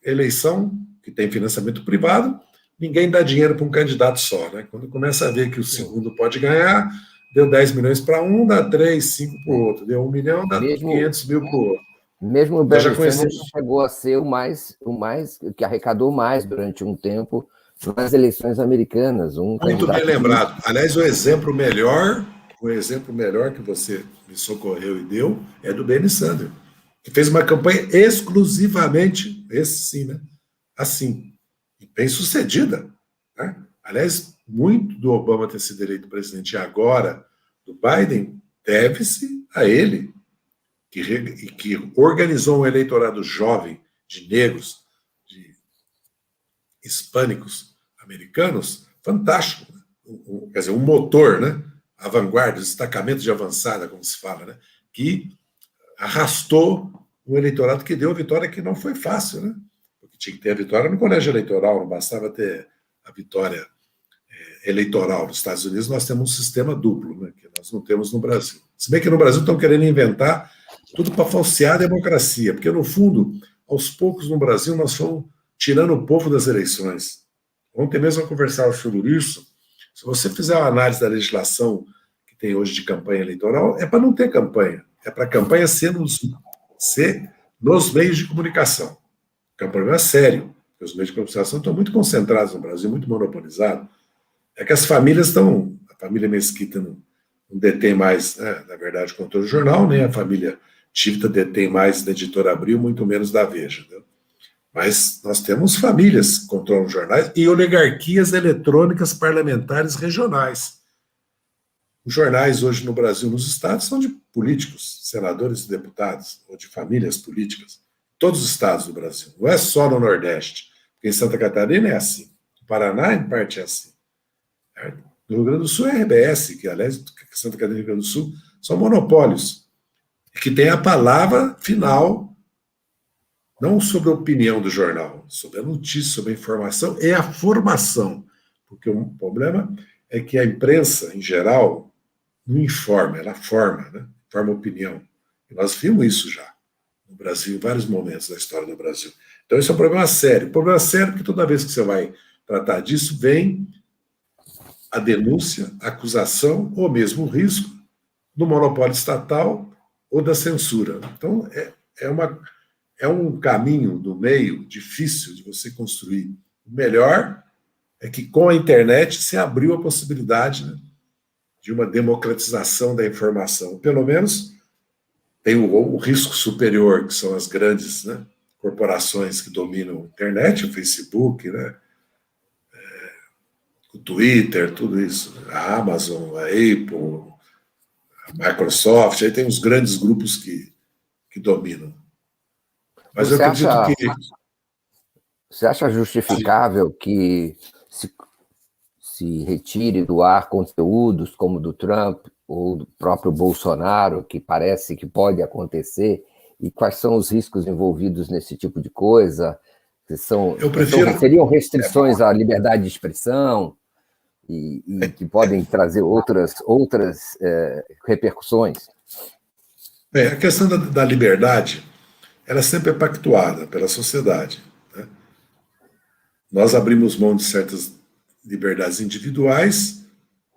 eleição, que tem financiamento privado, ninguém dá dinheiro para um candidato só. Né? Quando começa a ver que o segundo pode ganhar, deu 10 milhões para um, dá 3, 5 para o outro. Deu 1 milhão, dá 500 mil para o outro. Mesmo o Bernie Sanders chegou a ser o mais que arrecadou mais durante um tempo nas eleições americanas. Muito bem lembrado. Aliás, o exemplo melhor que você me socorreu e deu é do Bernie Sanders, que fez uma campanha exclusivamente, esse sim, né? Assim, e bem sucedida. Né? Aliás, muito do Obama ter sido eleito presidente agora, do Biden, deve-se a ele, que organizou um eleitorado jovem de negros, de hispânicos americanos, fantástico. Né? Quer dizer, um motor, né? A vanguarda, o destacamento de avançada, como se fala, né? Que arrastou um eleitorado que deu a vitória, que não foi fácil, né? Porque tinha que ter a vitória no colégio eleitoral, não bastava ter a vitória eleitoral. Nos Estados Unidos nós temos um sistema duplo, né? Que nós não temos no Brasil. Se bem que no Brasil estão querendo inventar tudo para falsear a democracia, porque, no fundo, aos poucos no Brasil nós fomos tirando o povo das eleições. Ontem mesmo eu conversava sobre isso. Se você fizer uma análise da legislação que tem hoje de campanha eleitoral, é para não ter campanha. é para a campanha ser nos meios de comunicação. Que é um problema sério. Os meios de comunicação estão muito concentrados no Brasil, muito monopolizados. É que as famílias estão... A família Mesquita não detém mais, né, na verdade, o controle do jornal, nem a família Tivita detém mais da Editora Abril, muito menos da Veja. Né? Mas nós temos famílias que controlam os jornais e oligarquias eletrônicas parlamentares regionais. Os jornais hoje no Brasil, nos estados, são de políticos, senadores e deputados, ou de famílias políticas. Todos os estados do Brasil. Não é só no Nordeste. Porque em Santa Catarina é assim. No Paraná, em parte, é assim. No Rio Grande do Sul é a RBS, que, aliás, Santa Catarina e Rio Grande do Sul são monopólios. Que tem a palavra final, não sobre a opinião do jornal, sobre a notícia, sobre a informação e a formação. Porque o problema é que a imprensa, em geral, não informa, ela forma, né? Forma opinião. E nós vimos isso já no Brasil, em vários momentos da história do Brasil. Então, isso é um problema sério. Problema sério porque toda vez que você vai tratar disso, vem a denúncia, a acusação ou mesmo o risco do monopólio estatal ou da censura. Então, é um caminho do meio difícil de você construir. O melhor é que com a internet se abriu a possibilidade, né, de uma democratização da informação. Pelo menos tem o risco superior, que são as grandes, né, corporações que dominam a internet, o Facebook, né, o Twitter, tudo isso, a Amazon, a Apple, a Microsoft, aí tem os grandes grupos que dominam. Mas eu acredito que... Você acha justificável que se retire do ar conteúdos como do Trump ou do próprio Bolsonaro, que parece que pode acontecer, e quais são os riscos envolvidos nesse tipo de coisa? Seriam restrições à liberdade de expressão e que podem trazer outras repercussões? A questão da liberdade, ela sempre é pactuada pela sociedade. Né? Nós abrimos mão de certas liberdades individuais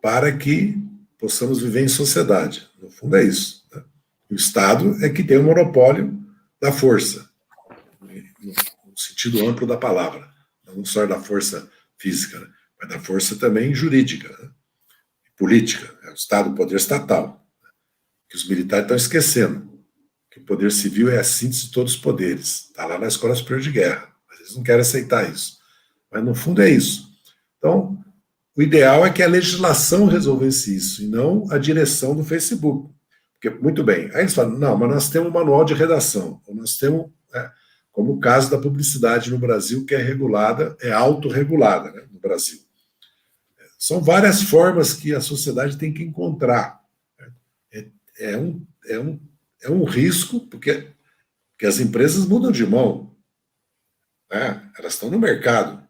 para que possamos viver em sociedade. No fundo é isso. Né? O Estado é que tem o monopólio da força, no sentido amplo da palavra, não só da força física, né? Mas da força também jurídica, né? Política. É o Estado, o poder estatal. Né? Que os militares estão esquecendo que o poder civil é a síntese de todos os poderes. Está lá na Escola Superior de Guerra, mas eles não querem aceitar isso. Mas no fundo é isso. Então, o ideal é que a legislação resolvesse isso, e não a direção do Facebook. Porque, muito bem, aí eles falam, não, mas nós temos um manual de redação, ou nós temos, né, como o caso da publicidade no Brasil, que é regulada, é autorregulada, né, no Brasil. São várias formas que a sociedade tem que encontrar. É um risco, porque as empresas mudam de mão, né? Elas estão no mercado.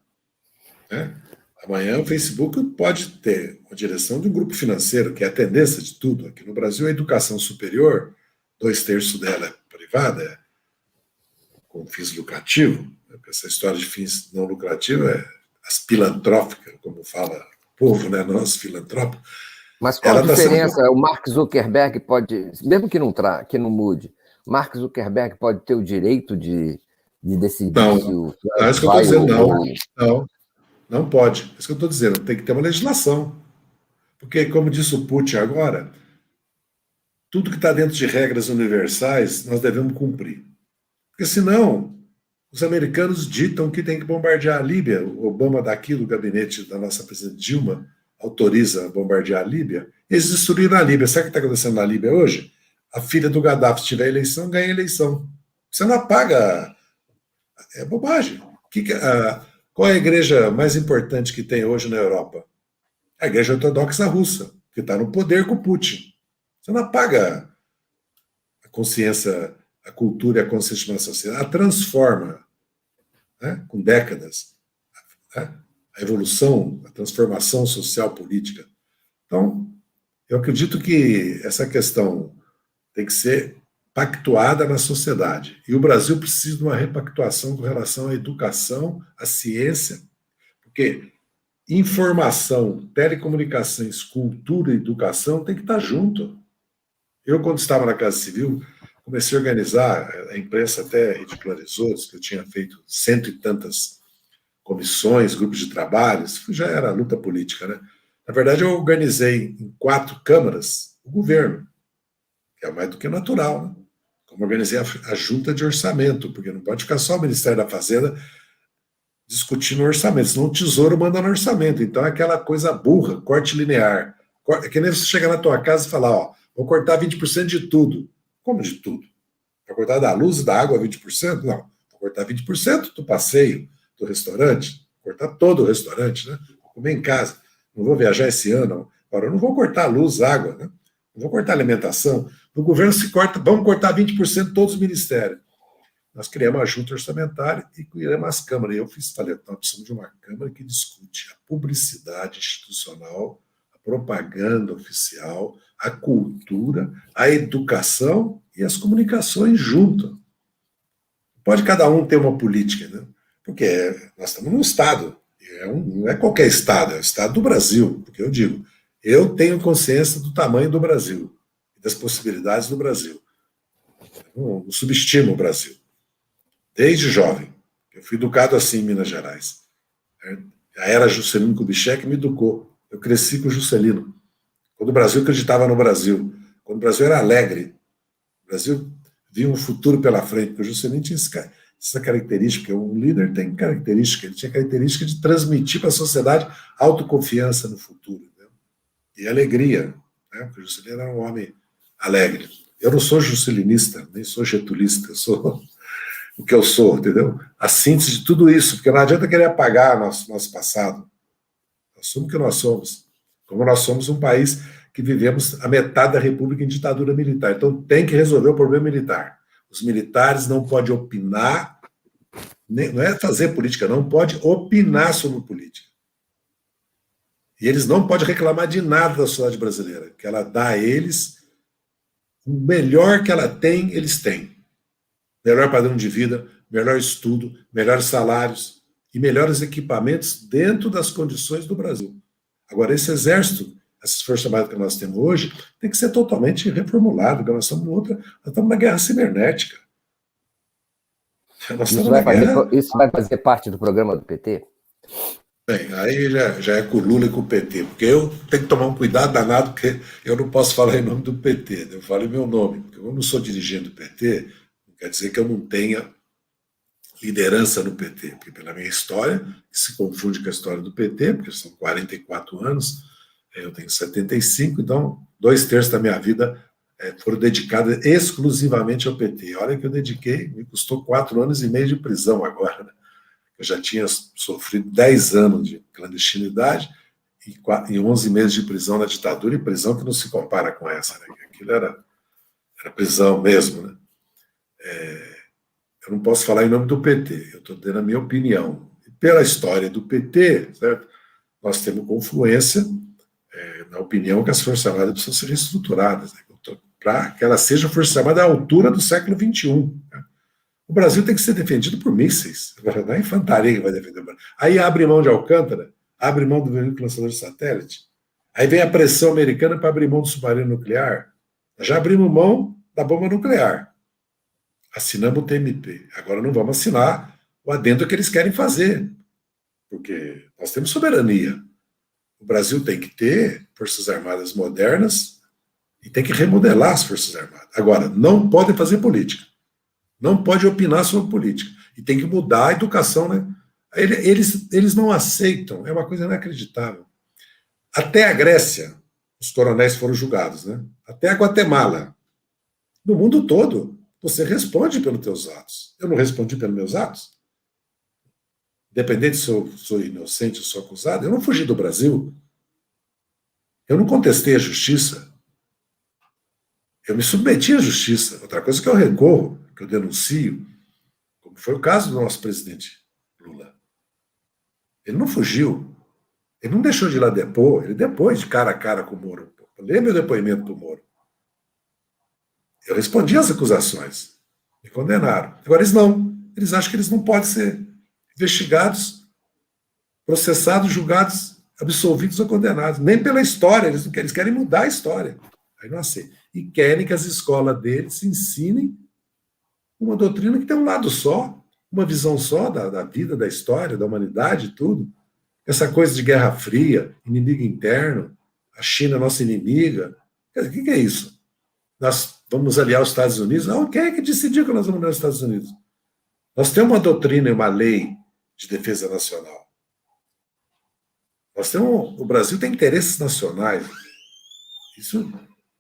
Né? Amanhã o Facebook pode ter a direção de um grupo financeiro, que é a tendência de tudo. Aqui no Brasil, a educação superior, 2/3 dela é privada, com fins lucrativos. Essa história de fins não lucrativos é filantrópica, como fala o povo, né? Nós, filantrópicos. Mas qual a diferença? O Mark Zuckerberg pode, mesmo que não mude, Mark Zuckerberg pode ter o direito de decidir se o... Não, é isso que eu estou dizendo, não pode. É isso que eu estou dizendo, tem que ter uma legislação. Porque, como disse o Putin agora, tudo que está dentro de regras universais, nós devemos cumprir. Porque, senão, os americanos ditam que tem que bombardear a Líbia. O Obama, daqui do gabinete da nossa presidente Dilma, autoriza bombardear a Líbia. Eles destruíram a Líbia. Sabe o que está acontecendo na Líbia hoje? A filha do Gaddafi, se tiver eleição, ganha eleição. Você não apaga. É bobagem. Qual é a igreja mais importante que tem hoje na Europa? A Igreja Ortodoxa Russa, que está no poder com o Putin. Você não apaga a consciência, a cultura e a consciência de uma sociedade. Ela transforma, né, com décadas, né, a evolução, a transformação social política. Então, eu acredito que essa questão tem que ser pactuada na sociedade. E o Brasil precisa de uma repactuação com relação à educação, à ciência, porque informação, telecomunicações, cultura e educação tem que estar junto. Eu, quando estava na Casa Civil, comecei a organizar, a imprensa até ridicularizou, que eu tinha feito 100 e tantas comissões, grupos de trabalho, isso já era luta política, né? Na verdade, eu organizei em 4 câmaras o governo, que é mais do que natural, né? Como organizei a junta de orçamento, porque não pode ficar só o Ministério da Fazenda discutindo orçamento, senão o Tesouro manda no orçamento. Então é aquela coisa burra, corte linear. É que nem você chegar na tua casa e falar, ó, vou cortar 20% de tudo. Como de tudo? Vai cortar da luz e da água 20%? Não. Vou cortar 20% do passeio, do restaurante. Vou cortar todo o restaurante, né? Vou comer em casa. Não vou viajar esse ano. Agora, eu não vou cortar luz, água, né? Não vou cortar alimentação. No governo se corta, vamos cortar 20% de todos os ministérios. Nós criamos a junta orçamentária e criamos as câmaras. E eu falei, nós precisamos de uma câmara que discute a publicidade institucional, a propaganda oficial, a cultura, a educação e as comunicações junto. Pode cada um ter uma política, né? Porque nós estamos num Estado. Não é qualquer Estado, é o Estado do Brasil. Porque eu digo, eu tenho consciência do tamanho do Brasil e das possibilidades do Brasil. Eu não subestimo o Brasil. Desde jovem. Eu fui educado assim em Minas Gerais. A era Juscelino Kubitschek me educou. Eu cresci com o Juscelino. Quando o Brasil acreditava no Brasil. Quando o Brasil era alegre. O Brasil via um futuro pela frente. Porque o Juscelino tinha essa característica. Porque um líder tem característica. Ele tinha característica de transmitir para a sociedade autoconfiança no futuro. Né? E alegria. Né? Porque o Juscelino era um homem alegre. Eu não sou juscelinista, nem sou getulista. Eu sou o que eu sou, entendeu? A síntese de tudo isso, porque não adianta querer apagar nosso passado. Nós somos o que nós somos. Como nós somos um país que vivemos a metade da república em ditadura militar. Então tem que resolver o problema militar. Os militares não podem opinar, não é fazer política, não pode opinar sobre política. E eles não podem reclamar de nada da sociedade brasileira, que ela dá a eles o melhor que ela tem, eles têm. Melhor padrão de vida, melhor estudo, melhores salários e melhores equipamentos dentro das condições do Brasil. Agora, esse exército, essas forças armadas que nós temos hoje, tem que ser totalmente reformulado, porque nós estamos na guerra cibernética. Isso vai fazer parte do programa do PT? Bem, aí já é com o Lula e com o PT, porque eu tenho que tomar um cuidado danado, porque eu não posso falar em nome do PT, eu falo em meu nome, porque eu não sou dirigente do PT. Quer dizer que eu não tenha liderança no PT, porque pela minha história, que se confunde com a história do PT, porque são 44 anos, eu tenho 75, então 2/3 da minha vida foram dedicados exclusivamente ao PT. Olha que eu dediquei, me custou 4 anos e meio de prisão agora, né? Eu já tinha sofrido 10 anos de clandestinidade e 11 meses de prisão na ditadura, e prisão que não se compara com essa, né? Aquilo era prisão mesmo, né? Eu não posso falar em nome do PT, eu estou dando a minha opinião. E pela história do PT, certo? Nós temos confluência na opinião que as Forças Armadas precisam ser reestruturadas, né? Para que elas sejam Forças Armadas à altura do século XXI. Né? O Brasil tem que ser defendido por mísseis, agora não é a infantaria que vai defender o Brasil. Aí abre mão de Alcântara, abre mão do veículo lançador de satélite, aí vem a pressão americana para abrir mão do submarino nuclear. Nós já abrimos mão da bomba nuclear. Assinamos o TMP. Agora não vamos assinar o adendo que eles querem fazer, porque nós temos soberania. O Brasil tem que ter forças armadas modernas e tem que remodelar as forças armadas. Agora, não pode fazer política. Não pode opinar sobre política. E tem que mudar a educação, né? Eles não aceitam, é uma coisa inacreditável. Até a Grécia, os coronéis foram julgados, né? Até a Guatemala. No mundo todo. Você responde pelos teus atos. Eu não respondi pelos meus atos? Independente se eu sou inocente ou sou acusado, eu não fugi do Brasil. Eu não contestei a justiça. Eu me submeti à justiça. Outra coisa que eu recorro, que eu denuncio, como foi o caso do nosso presidente Lula. Ele não fugiu. Ele não deixou de ir lá depor. Ele depôs de cara a cara com o Moro. Lembra o depoimento do Moro? Eu respondi às acusações. Me condenaram. Agora eles não. Eles acham que eles não podem ser investigados, processados, julgados, absolvidos ou condenados. Nem pela história. Eles não querem, eles querem mudar a história. Aí não aceito. e querem que as escolas deles ensinem uma doutrina que tem um lado só, uma visão só da vida, da história, da humanidade, tudo. Essa coisa de Guerra Fria, inimigo interno, a China nossa inimiga. O que é isso? Nós vamos aliar os Estados Unidos? Não, quem é que decidiu que nós vamos aliar os Estados Unidos? Nós temos uma doutrina e uma lei de defesa nacional. O Brasil tem interesses nacionais. Isso,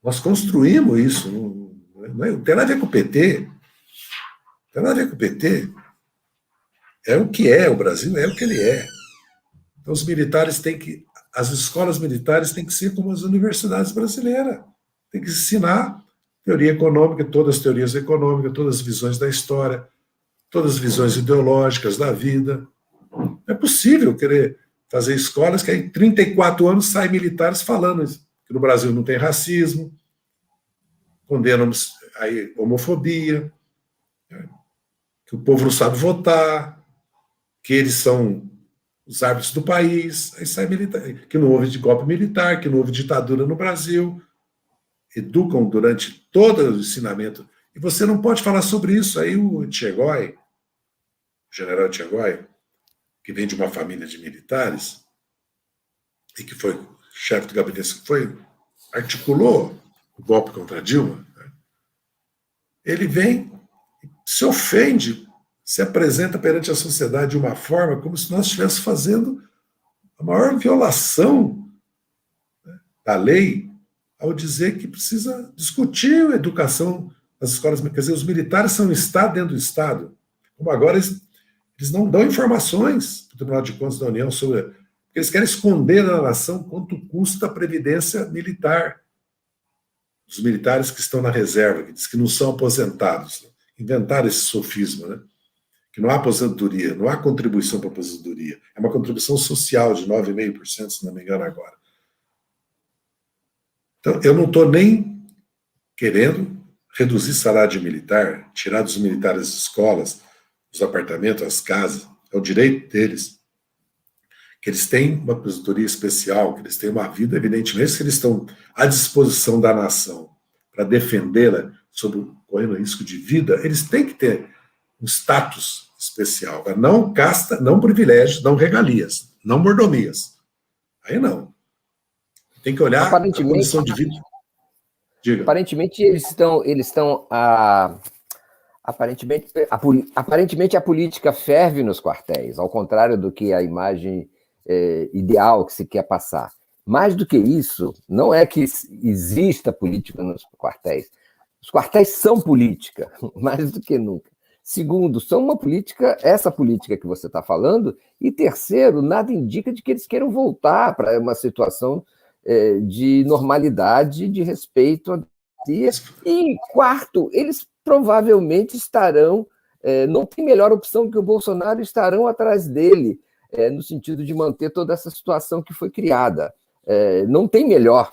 nós construímos isso. Não tem nada a ver com o PT. Não tem nada a ver com o PT. É o que é, o Brasil é o que ele é. Então, os militares têm que. As escolas militares têm que ser como as universidades brasileiras. Tem que ensinar teoria econômica, todas as teorias econômicas, todas as visões da história, todas as visões ideológicas da vida. É possível querer fazer escolas que em 34 anos saem militares falando isso, que no Brasil não tem racismo, condenam a homofobia, que o povo não sabe votar, que eles são os árbitros do país, aí sai militar, que não houve golpe militar, que não houve ditadura no Brasil, educam durante todo o ensinamento. E você não pode falar sobre isso. Aí o Etchegói, o general Etchegói, que vem de uma família de militares, e que foi chefe do gabinete, que articulou o golpe contra Dilma, né? Ele vem, se ofende, se apresenta perante a sociedade de uma forma como se nós estivéssemos fazendo a maior violação, né, da lei, ao dizer que precisa discutir a educação nas escolas. Quer dizer, os militares são um Estado dentro do Estado. Como agora eles não dão informações para o Tribunal de Contas da União sobre. Porque eles querem esconder da nação quanto custa a previdência militar. Os militares que estão na reserva, que diz que não são aposentados. Né? Inventaram esse sofisma, né? Que não há aposentadoria, não há contribuição para a aposentadoria. É uma contribuição social de 9,5%, se não me engano agora. Então, eu não estou nem querendo reduzir salário de militar, tirar dos militares as escolas, os apartamentos, as casas, é o direito deles. Que eles têm uma aposentadoria especial, que eles têm uma vida, evidentemente, que eles estão à disposição da nação para defendê-la, correndo risco de vida, eles têm que ter um status especial. Não casta, não privilégios, não regalias, não mordomias. Aí não. Tem que olhar a condição de vida. Diga. Aparentemente, aparentemente a política ferve nos quartéis, ao contrário do que a imagem ideal que se quer passar. Mais do que isso, não é que exista política nos quartéis. Os quartéis são política, mais do que nunca. Segundo, são uma política, essa política que você está falando, e terceiro, nada indica de que eles queiram voltar para uma situação de normalidade, de respeito a dias. E quarto, eles provavelmente estarão, não tem melhor opção que o Bolsonaro, estarão atrás dele, no sentido de manter toda essa situação que foi criada. Não tem melhor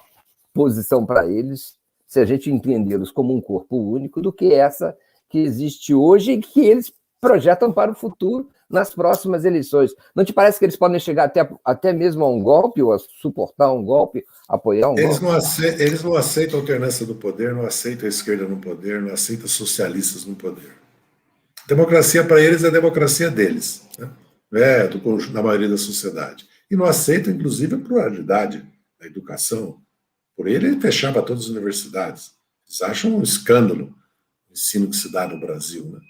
posição para eles, se a gente entendê-los como um corpo único, do que essa que existe hoje e que eles projetam para o futuro nas próximas eleições. Não te parece que eles podem chegar até mesmo a um golpe, ou a suportar um golpe, apoiar um golpe? Eles não aceitam a alternância do poder, não aceitam a esquerda no poder, não aceitam socialistas no poder. Democracia para eles é a democracia deles, né? Da maioria da sociedade. E não aceitam, inclusive, a pluralidade da educação. Por ele fechava todas as universidades. Eles acham um escândalo o ensino que se dá no Brasil, né?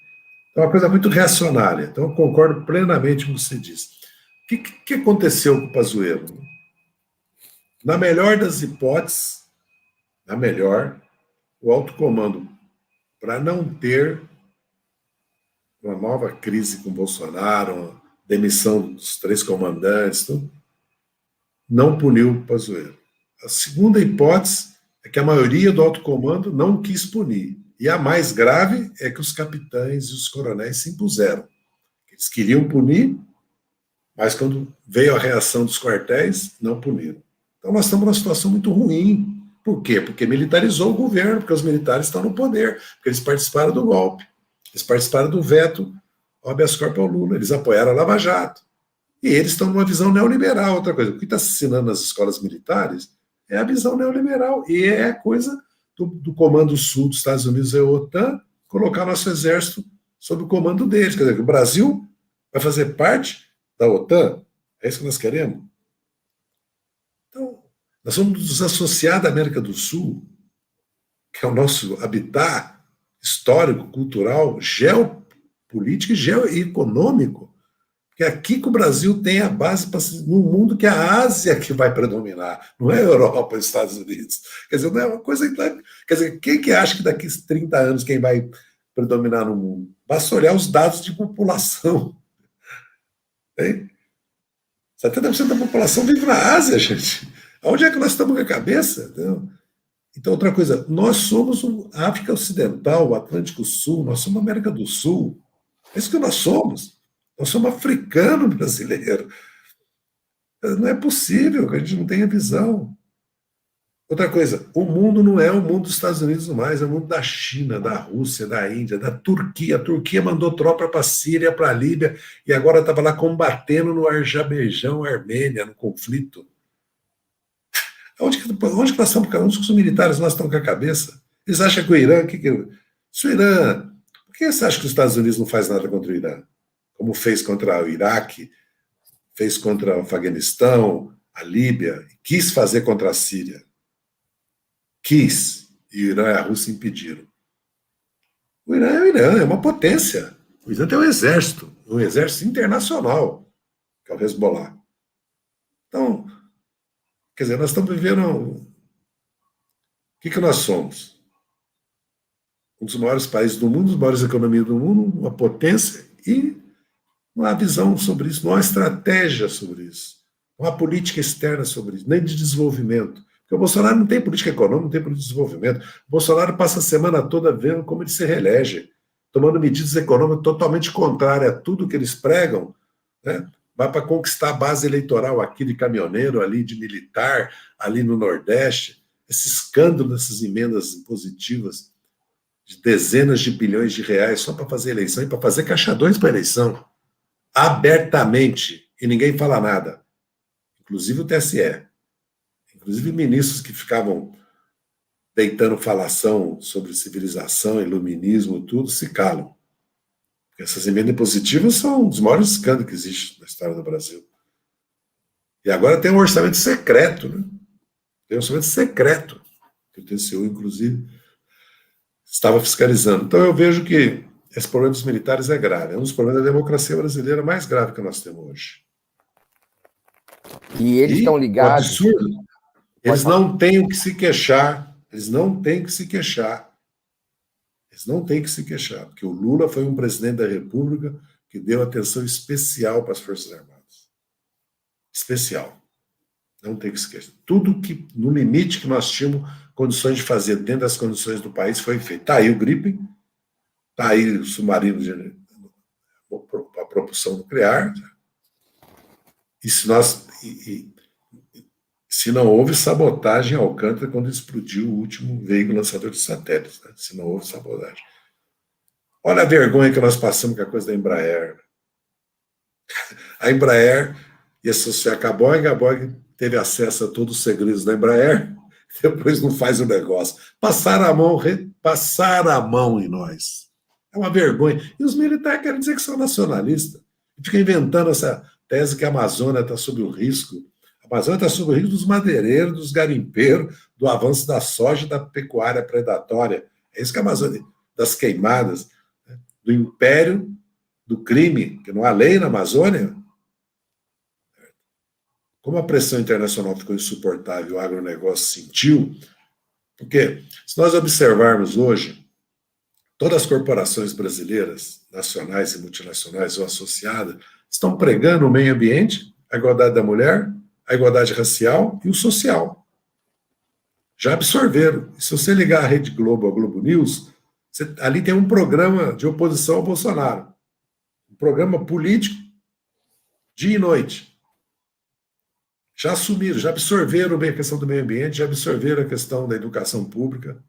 É uma coisa muito reacionária. Então, eu concordo plenamente com o que você disse. O que aconteceu com o Pazuello? Na melhor das hipóteses, o alto comando, para não ter uma nova crise com Bolsonaro, uma demissão dos 3 comandantes, não puniu o Pazuello. A segunda hipótese é que a maioria do alto comando não quis punir. E a mais grave é que os capitães e os coronéis se impuseram. Eles queriam punir, mas quando veio a reação dos quartéis, não puniram. Então nós estamos numa situação muito ruim. Por quê? Porque militarizou o governo, porque os militares estão no poder, porque eles participaram do golpe, eles participaram do veto ao habeas corpus ao Lula, eles apoiaram a Lava Jato. E eles estão numa visão neoliberal. Outra coisa, o que está se ensinando nas escolas militares é a visão neoliberal, e é a coisa do Comando Sul dos Estados Unidos e a OTAN, colocar nosso exército sob o comando deles. Quer dizer, que o Brasil vai fazer parte da OTAN? É isso que nós queremos? Então, nós vamos nos associar da América do Sul, que é o nosso habitat histórico, cultural, geopolítico e econômico, que é aqui que o Brasil tem a base no mundo, que é a Ásia que vai predominar, não é a Europa e os Estados Unidos. Quer dizer, não é uma coisa que... Quer dizer, quem que acha que daqui a 30 anos quem vai predominar no mundo? Basta olhar os dados de população. Hein? 70% da população vive na Ásia, gente. Onde é que nós estamos com a cabeça? Entendeu? Então, outra coisa, nós somos a África Ocidental, o Atlântico Sul, nós somos a América do Sul. É isso que nós somos. Nós somos africano brasileiro. Não é possível que a gente não tenha visão. Outra coisa, o mundo não é o mundo dos Estados Unidos mais, é o mundo da China, da Rússia, da Índia, da Turquia. A Turquia mandou tropa para a Síria, para a Líbia, e agora estava lá combatendo no Azerbaijão, Armênia, no conflito. Onde que nós estamos? Onde que os militares nós estão com a cabeça? Eles acham que o Irã... Se o Irã... Por que você acha que os Estados Unidos não faz nada contra o Irã? Como fez contra o Iraque, fez contra o Afeganistão, a Líbia, e quis fazer contra a Síria. Quis. E o Irã e a Rússia impediram. O Irã é o Irã, é uma potência. O Irã tem um exército internacional, que é o Hezbollah. Então, quer dizer, nós estamos vivendo... O que nós somos? Um dos maiores países do mundo, as maiores economias do mundo, uma potência, e não há visão sobre isso, não há estratégia sobre isso, não há política externa sobre isso, nem de desenvolvimento. Porque o Bolsonaro não tem política econômica, não tem política de desenvolvimento. O Bolsonaro passa a semana toda vendo como ele se reelege, tomando medidas econômicas totalmente contrárias a tudo que eles pregam, né? Vai para conquistar a base eleitoral aqui de caminhoneiro, ali de militar, ali no Nordeste. Esse escândalo dessas emendas impositivas de dezenas de bilhões de reais só para fazer eleição e para fazer caixa 2 para eleição. Abertamente. E ninguém fala nada. Inclusive o TSE. Inclusive ministros que ficavam deitando falação sobre civilização, iluminismo, tudo, se calam. Porque essas emendas impositivas são um dos maiores escândalos que existe na história do Brasil. E agora tem um orçamento secreto, né? Tem um orçamento secreto, que o TCU, inclusive, estava fiscalizando. Então eu vejo que esse problema dos militares é grave. É um dos problemas da democracia brasileira mais grave que nós temos hoje. E eles estão ligados... Absurdo. Eles não têm o que se queixar. Eles não têm que se queixar. Eles não têm que se queixar, porque o Lula foi um presidente da República que deu atenção especial para as Forças Armadas. Especial. Não tem que se queixar. Tudo que, no limite que nós tínhamos condições de fazer dentro das condições do país, foi feito. Está aí o Gripen, está aí o submarino a propulsão nuclear. E se não houve sabotagem em Alcântara quando explodiu o último veículo lançador de satélites, né? Se não houve sabotagem. Olha a vergonha que nós passamos com a coisa da Embraer. A Embraer ia associar com a Boeing teve acesso a todos os segredos da Embraer, depois não faz o negócio. Passaram a mão em nós. É uma vergonha. E os militares querem dizer que são nacionalistas. E ficam inventando essa tese que a Amazônia está sob o risco. A Amazônia está sob o risco dos madeireiros, dos garimpeiros, do avanço da soja e da pecuária predatória. É isso que a Amazônia, das queimadas, né? Do império, do crime, que não há lei na Amazônia. Como a pressão internacional ficou insuportável, o agronegócio sentiu, porque se nós observarmos hoje, todas as corporações brasileiras, nacionais e multinacionais ou associadas, estão pregando o meio ambiente, a igualdade da mulher, a igualdade racial e o social. Já absorveram. E se você ligar a Rede Globo ao Globo News, ali tem um programa de oposição ao Bolsonaro. Um programa político dia e noite. Já assumiram, já absorveram bem a questão do meio ambiente, já absorveram a questão da educação pública.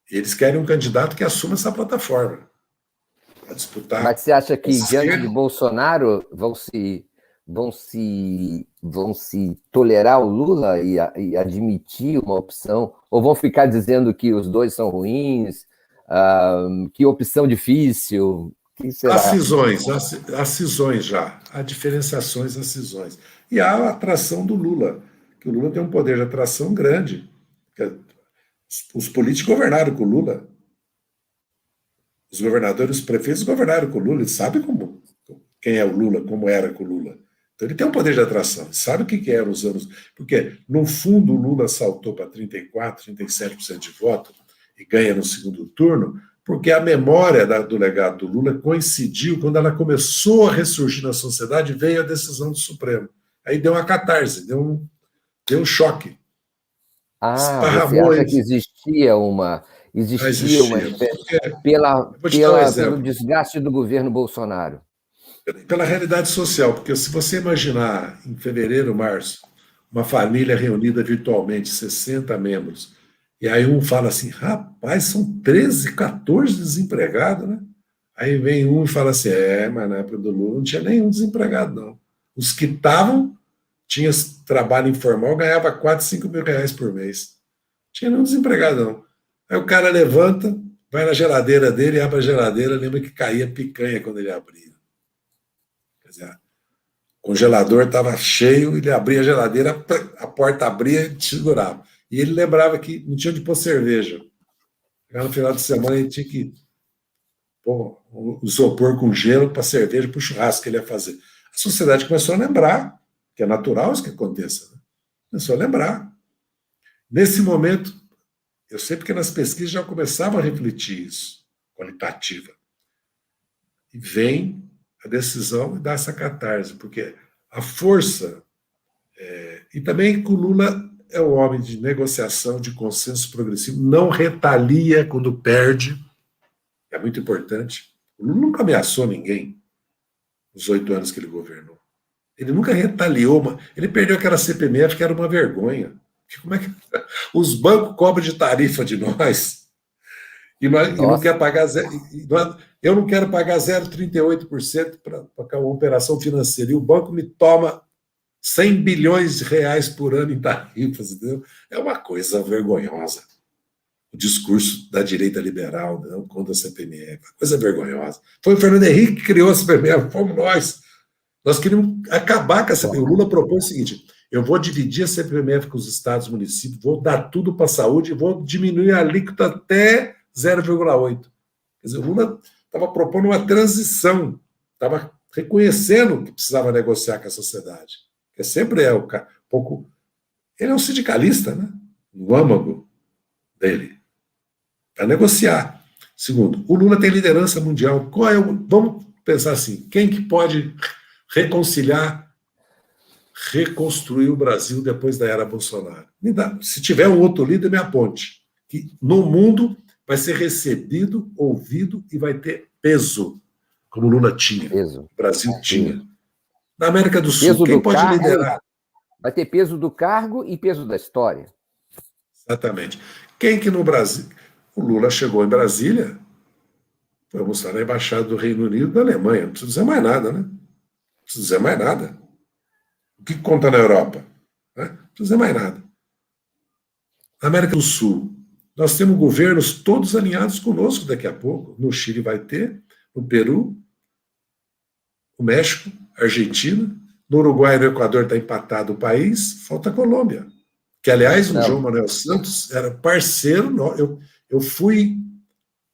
E eles querem um candidato que assuma essa plataforma para disputar. Mas você acha que, diante de Bolsonaro, vão vão se tolerar o Lula e admitir uma opção? Ou vão ficar dizendo que os dois são ruins? Que opção difícil? Que será? Há cisões já, há diferenciações, há cisões. E há a atração do Lula, que o Lula tem um poder de atração grande. Os políticos governaram com o Lula. Os governadores, os prefeitos governaram com o Lula. Eles sabem quem é o Lula, como era com o Lula. Então ele tem um poder de atração. Ele sabe o que eram os anos... Porque, no fundo, o Lula saltou para 34%, 37% de voto e ganha no segundo turno, porque a memória do legado do Lula coincidiu quando ela começou a ressurgir na sociedade, veio a decisão do Supremo. Aí deu uma catarse, deu um choque. Você acha que existia uma espécie pelo desgaste do governo Bolsonaro? Pela realidade social, porque se você imaginar em fevereiro, março, uma família reunida virtualmente, 60 membros, e aí um fala assim, rapaz, são 13, 14 desempregados, né? Aí vem um e fala assim, mas na época do Lula não tinha nenhum desempregado, não. Os que estavam, tinham trabalho informal, ganhava 4, 5 mil reais por mês. Não tinha nenhum desempregado, não. Aí o cara levanta, vai na geladeira dele, abre a geladeira, lembra que caía picanha quando ele abria. Quer dizer, o congelador estava cheio, ele abria a geladeira, a porta abria e segurava. E ele lembrava que não tinha onde pôr cerveja. No final de semana ele tinha que pôr o isopor com gelo para cerveja, para o churrasco que ele ia fazer. A sociedade começou a lembrar, que é natural isso que aconteça. Né? Começou a lembrar. Nesse momento, eu sei porque nas pesquisas já começavam a refletir isso, qualitativa. E vem a decisão e dá essa catarse, porque a força... e também que o Lula é um homem de negociação, de consenso progressivo, não retalia quando perde, é muito importante. O Lula nunca ameaçou ninguém nos 8 anos que ele governou. Ele nunca retaliou, ele perdeu aquela CPMF que era uma vergonha. Como é que os bancos cobram de tarifa de nós e não quer pagar eu não quero pagar 0,38% para uma operação financeira e o banco me toma 100 bilhões de reais por ano em tarifas, entendeu? É uma coisa vergonhosa. O discurso da direita liberal, não, contra a CPMF, uma coisa vergonhosa. Foi o Fernando Henrique que criou a CPMF, fomos nós. Nós queríamos acabar com a CPMF. O Lula propôs o seguinte, eu vou dividir a CPMF com os estados e municípios, vou dar tudo para a saúde e vou diminuir a alíquota até 0,8. Quer dizer, o Lula estava propondo uma transição, estava reconhecendo que precisava negociar com a sociedade. Que sempre é um pouco... Ele é um sindicalista, né? No âmago dele. Para negociar. Segundo, o Lula tem liderança mundial. Vamos pensar assim, quem que pode reconciliar, reconstruir o Brasil depois da era Bolsonaro? Se tiver um outro líder, me aponte. Que no mundo vai ser recebido, ouvido e vai ter peso, como o Lula tinha. O Brasil tinha. Na América do Sul, quem pode liderar? Vai ter peso do cargo e peso da história. Exatamente. Quem que no Brasil... O Lula chegou em Brasília, foi almoçar na Embaixada do Reino Unido e da Alemanha. Não precisa dizer mais nada, né? Não precisa dizer mais nada. O que conta na Europa? Né? Não precisa dizer mais nada. Na América do Sul, nós temos governos todos alinhados conosco daqui a pouco. No Chile vai ter, no Peru, o México, a Argentina, no Uruguai e no Equador está empatado o país, falta a Colômbia. Que, aliás, o João Manuel Santos era parceiro. Eu fui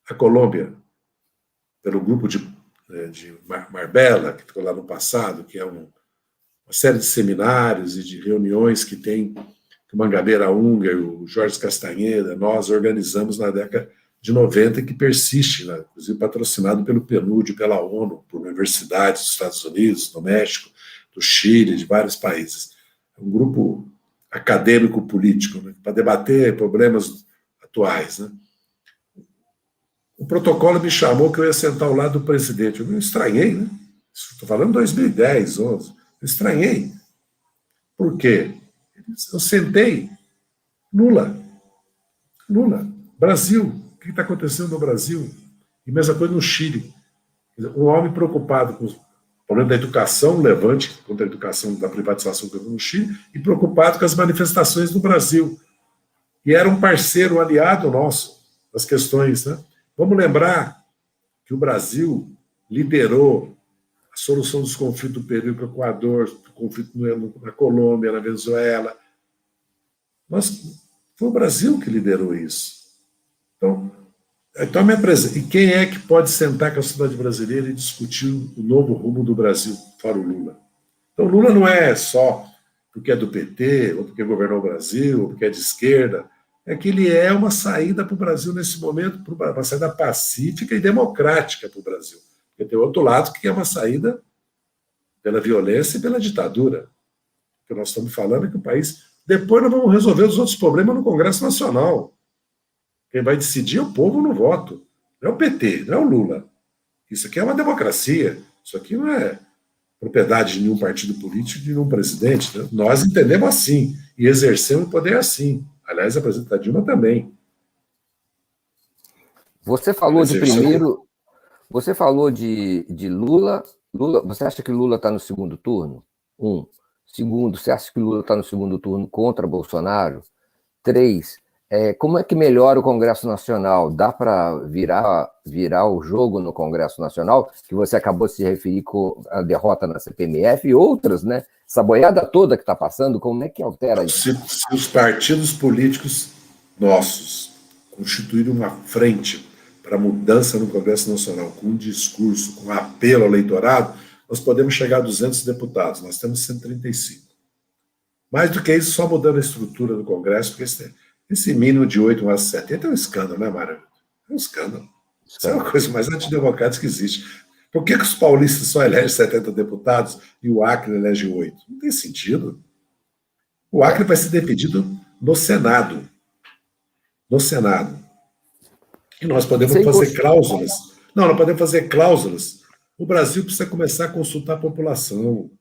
à Colômbia pelo grupo de Marbella, que ficou lá no passado, que é uma série de seminários e de reuniões que tem o Mangabeira Unger, o Jorge Castanheda, nós organizamos na década de 90, que persiste, né? Inclusive patrocinado pelo PNUD, pela ONU, por universidades dos Estados Unidos, do México, do Chile, de vários países. É um grupo acadêmico-político, né? Para debater problemas atuais. Né? O protocolo me chamou que eu ia sentar ao lado do presidente. Eu me estranhei, né? Estou falando de 2010, 11. Eu estranhei. Por quê? Eu sentei. Lula. Brasil. O que está acontecendo no Brasil? E mesma coisa no Chile. Um homem preocupado com problema da educação, levante contra a educação da privatização que houve no Chile, e preocupado com as manifestações no Brasil. E era um parceiro, um aliado nosso nas questões, né? Vamos lembrar que o Brasil liderou a solução dos conflitos do Peru com o Equador, do conflito na Colômbia, na Venezuela. Foi o Brasil que liderou isso. Então me apresenta. E quem é que pode sentar com a sociedade brasileira e discutir o novo rumo do Brasil, fora o Lula? Então, Lula não é só porque é do PT, ou porque governou o Brasil, ou porque é de esquerda. É que ele é uma saída para o Brasil nesse momento, uma saída pacífica e democrática para o Brasil. Porque tem outro lado que é uma saída pela violência e pela ditadura. O que nós estamos falando é que o país... Depois nós vamos resolver os outros problemas no Congresso Nacional. Quem vai decidir é o povo no voto. Não é o PT, não é o Lula. Isso aqui é uma democracia. Isso aqui não é propriedade de nenhum partido político, de nenhum presidente. Né? Nós entendemos assim e exercemos o poder assim. Aliás, a presidenta Dilma também. Você falou de primeiro... Você falou de Lula. Você acha que Lula está no segundo turno? Segundo, você acha que Lula está no segundo turno contra Bolsonaro? 3, como é que melhora o Congresso Nacional? Dá para virar o jogo no Congresso Nacional, que você acabou de se referir com a derrota na CPMF e outras, né? Essa boiada toda que está passando, como é que altera isso? Se os partidos políticos nossos constituírem uma frente para mudança no Congresso Nacional, com um discurso, com apelo ao eleitorado, nós podemos chegar a 200 deputados, nós temos 135. Mais do que isso, só mudando a estrutura do Congresso, porque esse mínimo de 8 a 70 é um escândalo, né, Mário? É um escândalo. Isso é uma coisa mais antidemocrática que existe. Por que os paulistas só elegem 70 deputados e o Acre elege 8? Não tem sentido. O Acre vai ser definido no Senado. No Senado. E nós podemos fazer cláusulas. Não, nós podemos fazer cláusulas. O Brasil precisa começar a consultar a população.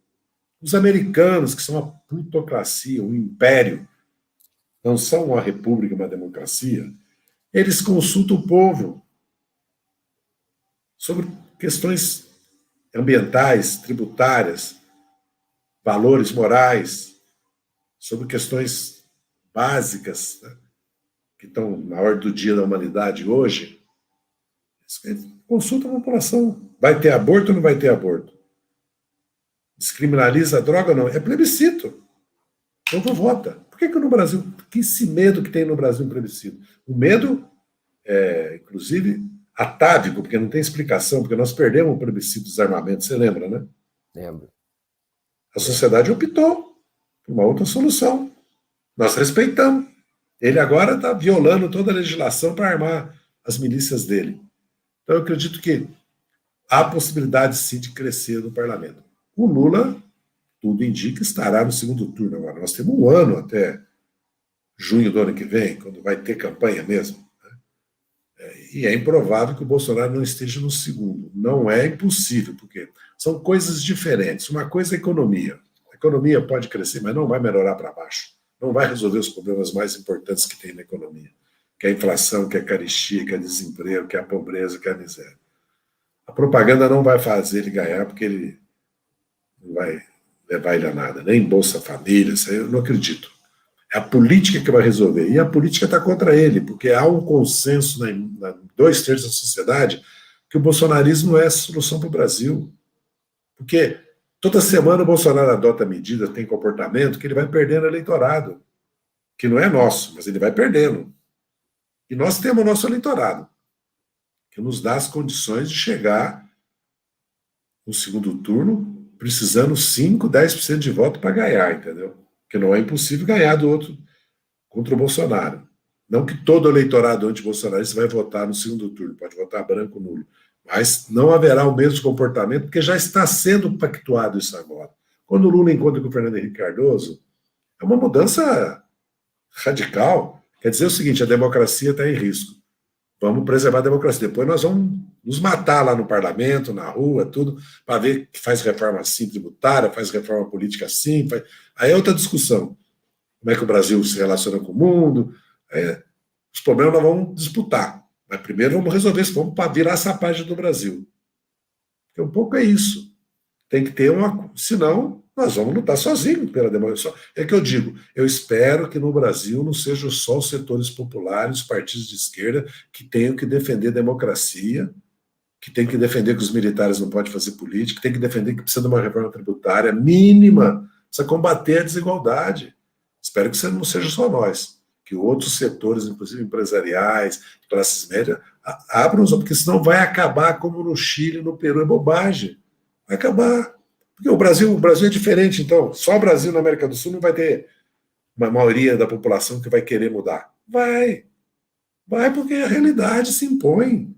Os americanos, que são uma plutocracia, um império, não são uma república, uma democracia, eles consultam o povo sobre questões ambientais, tributárias, valores morais, sobre questões básicas, né, que estão na ordem do dia da humanidade hoje. Consulta a população. Vai ter aborto ou não vai ter aborto? Descriminaliza a droga ou não? É plebiscito. O povo vota. Por que no Brasil... Que esse medo que tem no Brasil um plebiscito? O medo é, inclusive, atávico, porque não tem explicação, porque nós perdemos o plebiscito dos armamentos, você lembra, né? Lembro. A sociedade optou por uma outra solução. Nós respeitamos. Ele agora está violando toda a legislação para armar as milícias dele. Então, eu acredito que há possibilidade, sim, de crescer no parlamento. O Lula, tudo indica, estará no segundo turno agora. Nós temos um ano até junho do ano que vem, quando vai ter campanha mesmo. Né? E é improvável que o Bolsonaro não esteja no segundo. Não é impossível, porque são coisas diferentes. Uma coisa é a economia. A economia pode crescer, mas não vai melhorar para baixo. Não vai resolver os problemas mais importantes que tem na economia. Que é a inflação, que é a carestia, que é o desemprego, que é a pobreza, que é a miséria. A propaganda não vai fazer ele ganhar, porque ele não vai levar ele a nada, nem Bolsa Família, isso aí eu não acredito. É a política que vai resolver, e a política está contra ele, porque há um consenso na 2/3 da sociedade que o bolsonarismo não é a solução para o Brasil. Porque toda semana o Bolsonaro adota medidas, tem comportamento que ele vai perdendo eleitorado, que não é nosso, mas ele vai perdendo. E nós temos o nosso eleitorado, que nos dá as condições de chegar no segundo turno precisando 5%, 10% de voto para ganhar, entendeu? Porque não é impossível ganhar do outro contra o Bolsonaro. Não que todo eleitorado anti-bolsonarista vai votar no segundo turno, pode votar branco ou nulo, mas não haverá o mesmo comportamento, porque já está sendo pactuado isso agora. Quando o Lula encontra com o Fernando Henrique Cardoso, é uma mudança radical. Quer dizer o seguinte, a democracia está em risco. Vamos preservar a democracia. Depois nós vamos nos matar lá no parlamento, na rua, tudo, para ver que faz reforma assim tributária, faz reforma política assim. Aí é outra discussão. Como é que o Brasil se relaciona com o mundo. Os problemas nós vamos disputar. Mas primeiro vamos resolver isso, vamos virar essa página do Brasil. Porque um pouco é isso. Tem que ter uma... Senão, nós vamos lutar sozinhos pela democracia. É que eu digo, eu espero que no Brasil não sejam só os setores populares, os partidos de esquerda, que tenham que defender a democracia, que tem que defender que os militares não podem fazer política, que tem que defender que precisa de uma reforma tributária mínima, precisa combater a desigualdade. Espero que não seja só nós, que outros setores, inclusive empresariais, classes médias, abram, porque senão vai acabar como no Chile, no Peru, é bobagem. Vai acabar. Porque o Brasil é diferente, então, só o Brasil na América do Sul não vai ter uma maioria da população que vai querer mudar. Vai porque a realidade se impõe.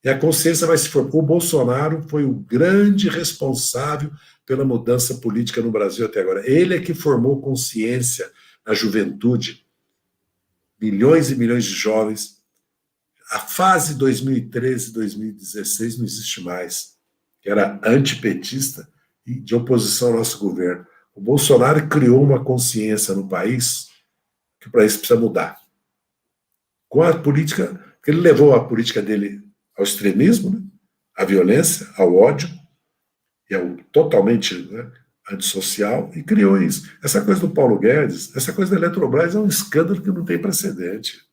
E a consciência vai se formar. O Bolsonaro foi o grande responsável pela mudança política no Brasil até agora. Ele é que formou consciência na juventude, milhões e milhões de jovens. A fase 2013, 2016 não existe mais, que era antipetista e de oposição ao nosso governo. O Bolsonaro criou uma consciência no país que o país precisa mudar. Com a política, porque ele levou a política dele ao extremismo, né? À violência, ao ódio, e ao totalmente, né, antissocial, e criou isso. Essa coisa do Paulo Guedes, essa coisa da Eletrobras é um escândalo que não tem precedente.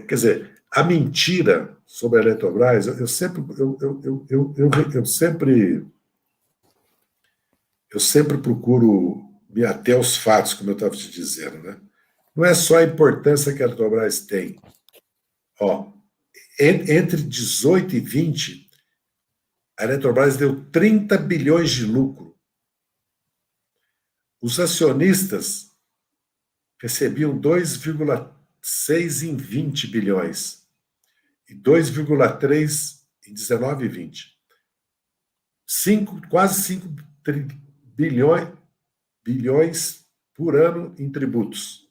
Quer dizer, a mentira sobre a Eletrobras, eu sempre procuro me ater aos fatos, como eu estava te dizendo, né? Não é só a importância que a Eletrobras tem. Entre 18 e 20, a Eletrobras deu 30 bilhões de lucro. Os acionistas recebiam 2,6 em 20 bilhões e 2,3 em 19 e 20. Quase 5 bilhões por ano em tributos.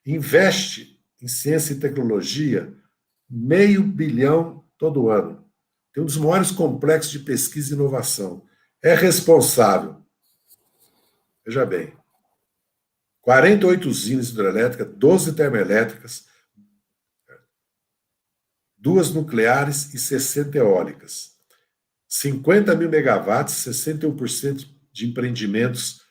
Investe em ciência e tecnologia $500 milhão todo ano. Tem um dos maiores complexos de pesquisa e inovação. É responsável, veja bem, 48 usinas hidrelétricas, 12 termoelétricas, 2 nucleares e 60 eólicas. 50 mil megawatts, 61% de empreendimentos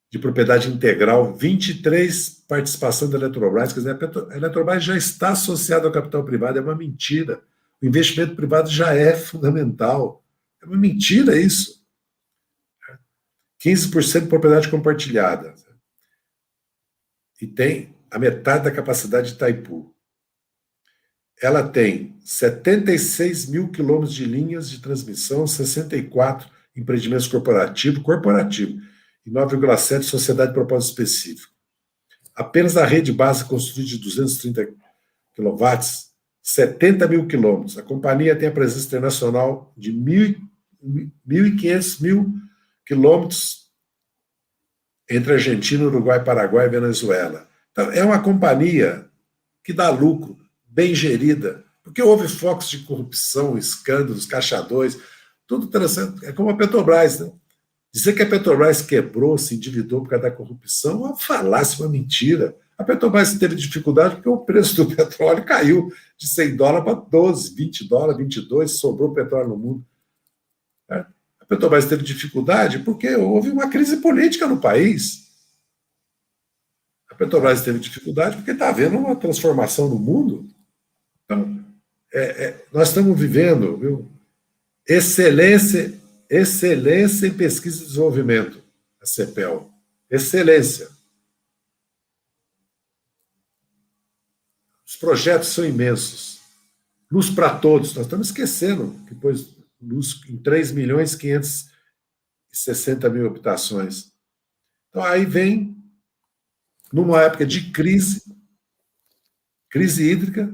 de propriedade integral, 23% participação da Eletrobras. Quer dizer, a Eletrobras já está associada ao capital privado, é uma mentira. O investimento privado já é fundamental. É uma mentira isso. 15% de propriedade compartilhada. E tem a metade da capacidade de Itaipu. Ela tem 76 mil quilômetros de linhas de transmissão, 64 empreendimentos corporativos, e 9,7 sociedade de propósito específico. Apenas a rede base construída de 230 kW, 70 mil quilômetros. A companhia tem a presença internacional de 1.500 quilômetros entre Argentina, Uruguai, Paraguai e Venezuela. Então, é uma companhia que dá lucro, bem gerida, porque houve focos de corrupção, escândalos, caixadores, tudo interessante. É como a Petrobras, né? Dizer que a Petrobras quebrou, se endividou por causa da corrupção, é uma falácia, uma mentira. A Petrobras teve dificuldade porque o preço do petróleo caiu de $100 para 12, $20, 22, sobrou petróleo no mundo. A Petrobras teve dificuldade porque houve uma crise política no país. A Petrobras teve dificuldade porque está havendo uma transformação no mundo. Então, nós estamos vivendo, viu, excelência em pesquisa e desenvolvimento, a CEPEL. Excelência. Os projetos são imensos. Luz para todos. Nós estamos esquecendo que pôs luz em 3.560.000 habitações. Então, aí vem, numa época de crise hídrica,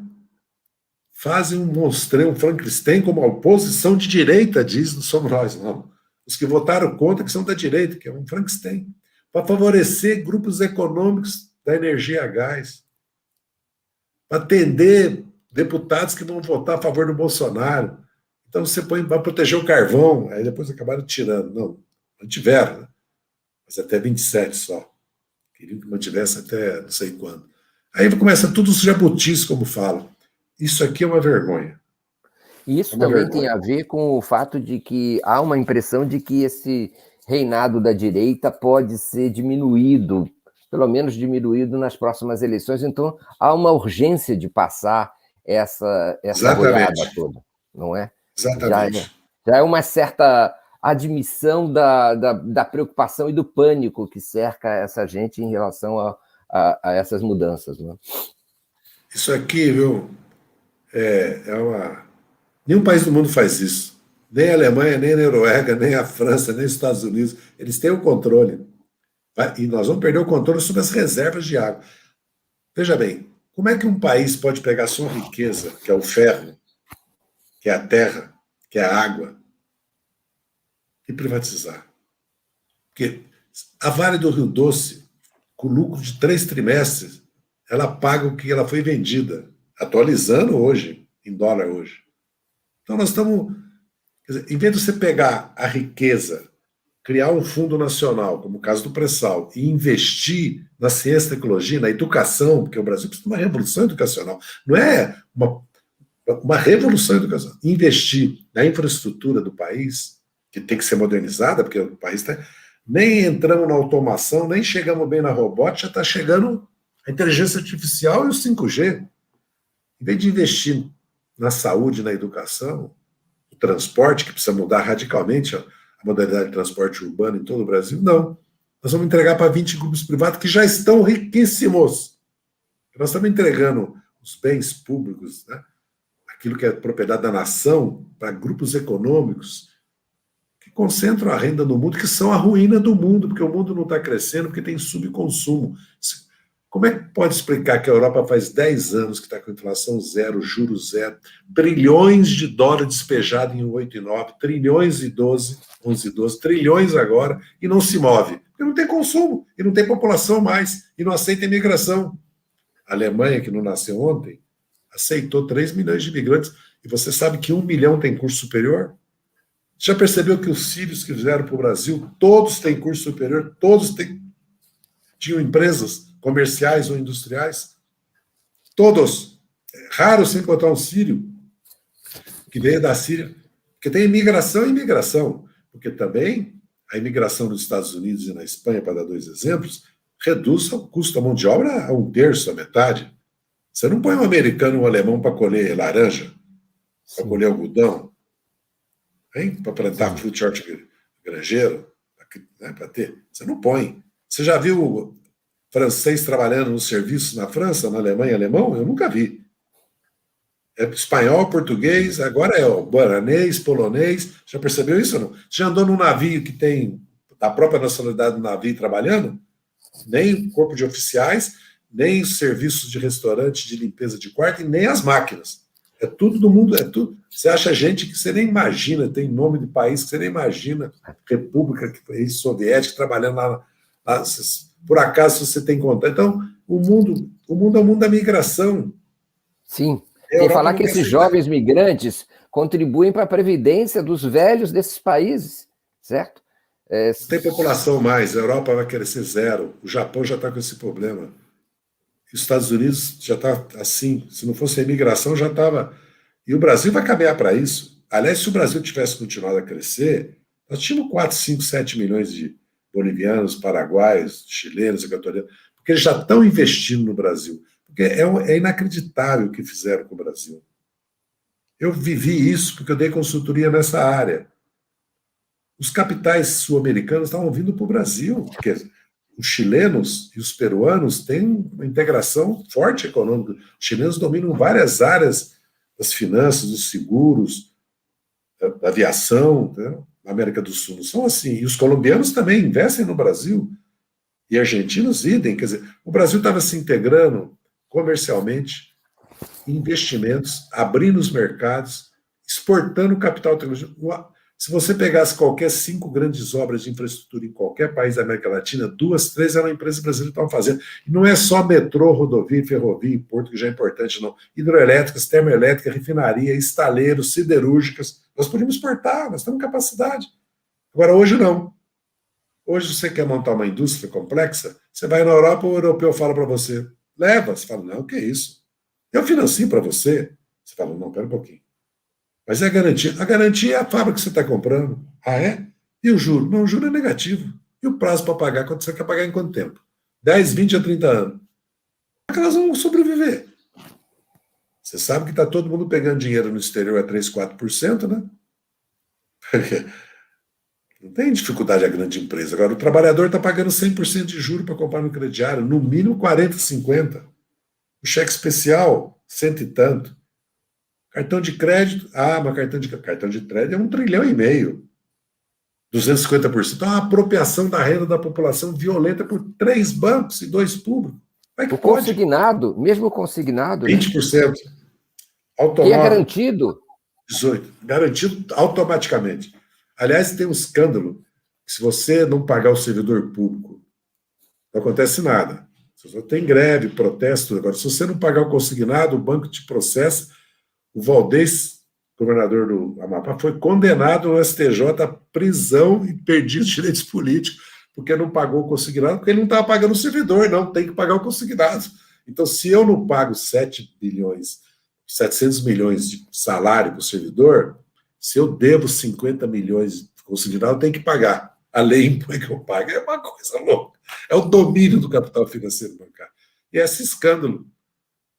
fazem um monstrão, um Frankenstein, como a oposição de direita diz, não somos nós, não. Os que votaram contra, que são da direita, que é um Frankenstein, para favorecer grupos econômicos da energia a gás, para atender deputados que vão votar a favor do Bolsonaro. Então você vai proteger o carvão, aí depois acabaram tirando. Não tiveram, né? Mas até 27 só. Queriam que mantivesse até não sei quando. Aí começa tudo os jabutis, como falam. Isso aqui é uma vergonha. Isso É uma também vergonha. tem a ver com o fato de que há uma impressão de que esse reinado da direita pode ser diminuído, pelo menos diminuído nas próximas eleições. Então, há uma urgência de passar essa boiada Exatamente, toda, não é? Já é, exatamente. já é uma certa admissão da preocupação e do pânico que cerca essa gente em relação a essas mudanças, não é? Isso aqui, viu, é uma... Nenhum país do mundo faz isso. Nem a Alemanha, nem a Noruega, nem a França, nem os Estados Unidos. Eles têm o controle. E nós vamos perder o controle sobre as reservas de água. Veja bem, como é que um país pode pegar sua riqueza, que é o ferro, que é a terra, que é a água, e privatizar? Porque a Vale do Rio Doce, com lucro de 3 trimestres, ela paga o que ela foi vendida, atualizando hoje, em dólar hoje. Então nós estamos, quer dizer, em vez de você pegar a riqueza, criar um fundo nacional, como o caso do pré-sal, e investir na ciência e tecnologia, na educação, porque o Brasil precisa de uma revolução educacional, não é uma revolução educacional, investir na infraestrutura do país, que tem que ser modernizada, porque o país está... Nem entramos na automação, nem chegamos bem na robótica, já está chegando a inteligência artificial e o 5G. Em vez de investir na saúde, na educação, no transporte, que precisa mudar radicalmente a modalidade de transporte urbano em todo o Brasil, não. Nós vamos entregar para 20 grupos privados que já estão riquíssimos. Nós estamos entregando os bens públicos, né, aquilo que é propriedade da nação, para grupos econômicos que concentram a renda no mundo, que são a ruína do mundo, porque o mundo não está crescendo, porque tem subconsumo. Como é que pode explicar que a Europa faz 10 anos que está com inflação zero, juros zero, trilhões de dólares despejados em 8 e 9, trilhões e 12, 11 e 12, trilhões agora, e não se move? Porque não tem consumo, e não tem população mais, e não aceita imigração. A Alemanha, que não nasceu ontem, aceitou 3 milhões de imigrantes, e você sabe que 1 milhão tem curso superior? Já percebeu que os sírios que vieram para o Brasil, todos têm curso superior, tinham empresas comerciais ou industriais? Todos. É raro você encontrar um sírio que veio da Síria, porque tem imigração e imigração, porque também a imigração nos Estados Unidos e na Espanha, para dar 2 exemplos, reduz o custo da mão de obra a 1/3, a metade. Você não põe um americano ou um alemão para colher laranja, para colher algodão, para plantar fruto de hortigranjeiro, né, para ter. Você não põe. Você já viu francês trabalhando no serviço na França, na Alemanha, alemão? Eu nunca vi. É espanhol, português, agora é o guaranês, polonês. Já percebeu isso ou não? Você já andou num navio que tem a própria nacionalidade do navio trabalhando? Nem o corpo de oficiais, nem os serviços de restaurante, de limpeza de quarto, e nem as máquinas. É tudo do mundo, é tudo. Você acha gente que você nem imagina, tem nome de país que você nem imagina, república soviética, trabalhando lá. Por acaso você tem contato. Então, o mundo é o mundo da migração. Sim. Tem que falar que esses jovens migrantes contribuem para a previdência dos velhos desses países, certo? Não tem população mais, a Europa vai crescer zero, o Japão já está com esse problema. Os Estados Unidos já está assim, se não fosse a imigração já estava... E o Brasil vai caminhar para isso. Aliás, se o Brasil tivesse continuado a crescer, nós tínhamos 4, 5, 7 milhões de bolivianos, paraguaios, chilenos, equatorianos, porque eles já estão investindo no Brasil. Porque é inacreditável o que fizeram com o Brasil. Eu vivi isso porque eu dei consultoria nessa área. Os capitais sul-americanos estavam vindo para o Brasil, porque os chilenos e os peruanos têm uma integração forte econômica. Os chilenos dominam várias áreas das finanças, dos seguros, da aviação, né? Na América do Sul não são assim. E os colombianos também investem no Brasil. E argentinos idem. Quer dizer, o Brasil estava se integrando comercialmente, investimentos, abrindo os mercados, exportando capital tecnológico. Se você pegasse qualquer 5 grandes obras de infraestrutura em qualquer país da América Latina, 2, 3 eram empresas brasileiras que estavam fazendo. E não é só metrô, rodovia, ferrovia e porto, que já é importante, não. Hidroelétricas, termoelétrica, refinaria, estaleiros, siderúrgicas. Nós podíamos exportar, nós temos capacidade. Agora, hoje não. Hoje, você quer montar uma indústria complexa, você vai na Europa, o europeu fala para você, leva. Você fala, não, o que é isso? Eu financio para você. Você fala, não, pera um pouquinho. Mas é a garantia. A garantia é a fábrica que você está comprando. Ah, é? E o juro? Não, o juro é negativo. E o prazo para pagar? Quando você quer pagar em quanto tempo? 10, 20 a 30 anos. Como é que elas vão sobreviver? Você sabe que está todo mundo pegando dinheiro no exterior a 3, 4%, né? Não tem dificuldade a grande empresa. Agora, o trabalhador está pagando 100% de juro para comprar no crediário, no mínimo 40, 50. O cheque especial, 100 e tanto. Cartão de crédito, mas cartão de crédito é 1,5 trilhão. 250%. Então, a apropriação da renda da população violenta por 3 bancos e 2 públicos. O consignado, mesmo consignado... 20%. Né? Que é garantido. 18%. Garantido automaticamente. Aliás, tem um escândalo que se você não pagar o servidor público, não acontece nada. Você só tem greve, protesto. Agora, se você não pagar o consignado, o banco te processa. O Valdez, governador do Amapá, foi condenado no STJ a prisão e perdido os direitos políticos, porque não pagou o consignado, porque ele não estava pagando o servidor, não, tem que pagar o consignado. Então, se eu não pago 700 milhões de salário para o servidor, se eu devo 50 milhões de consignado, eu tenho que pagar. A lei impõe que eu pague. É uma coisa louca. É o domínio do capital financeiro bancário. E esse escândalo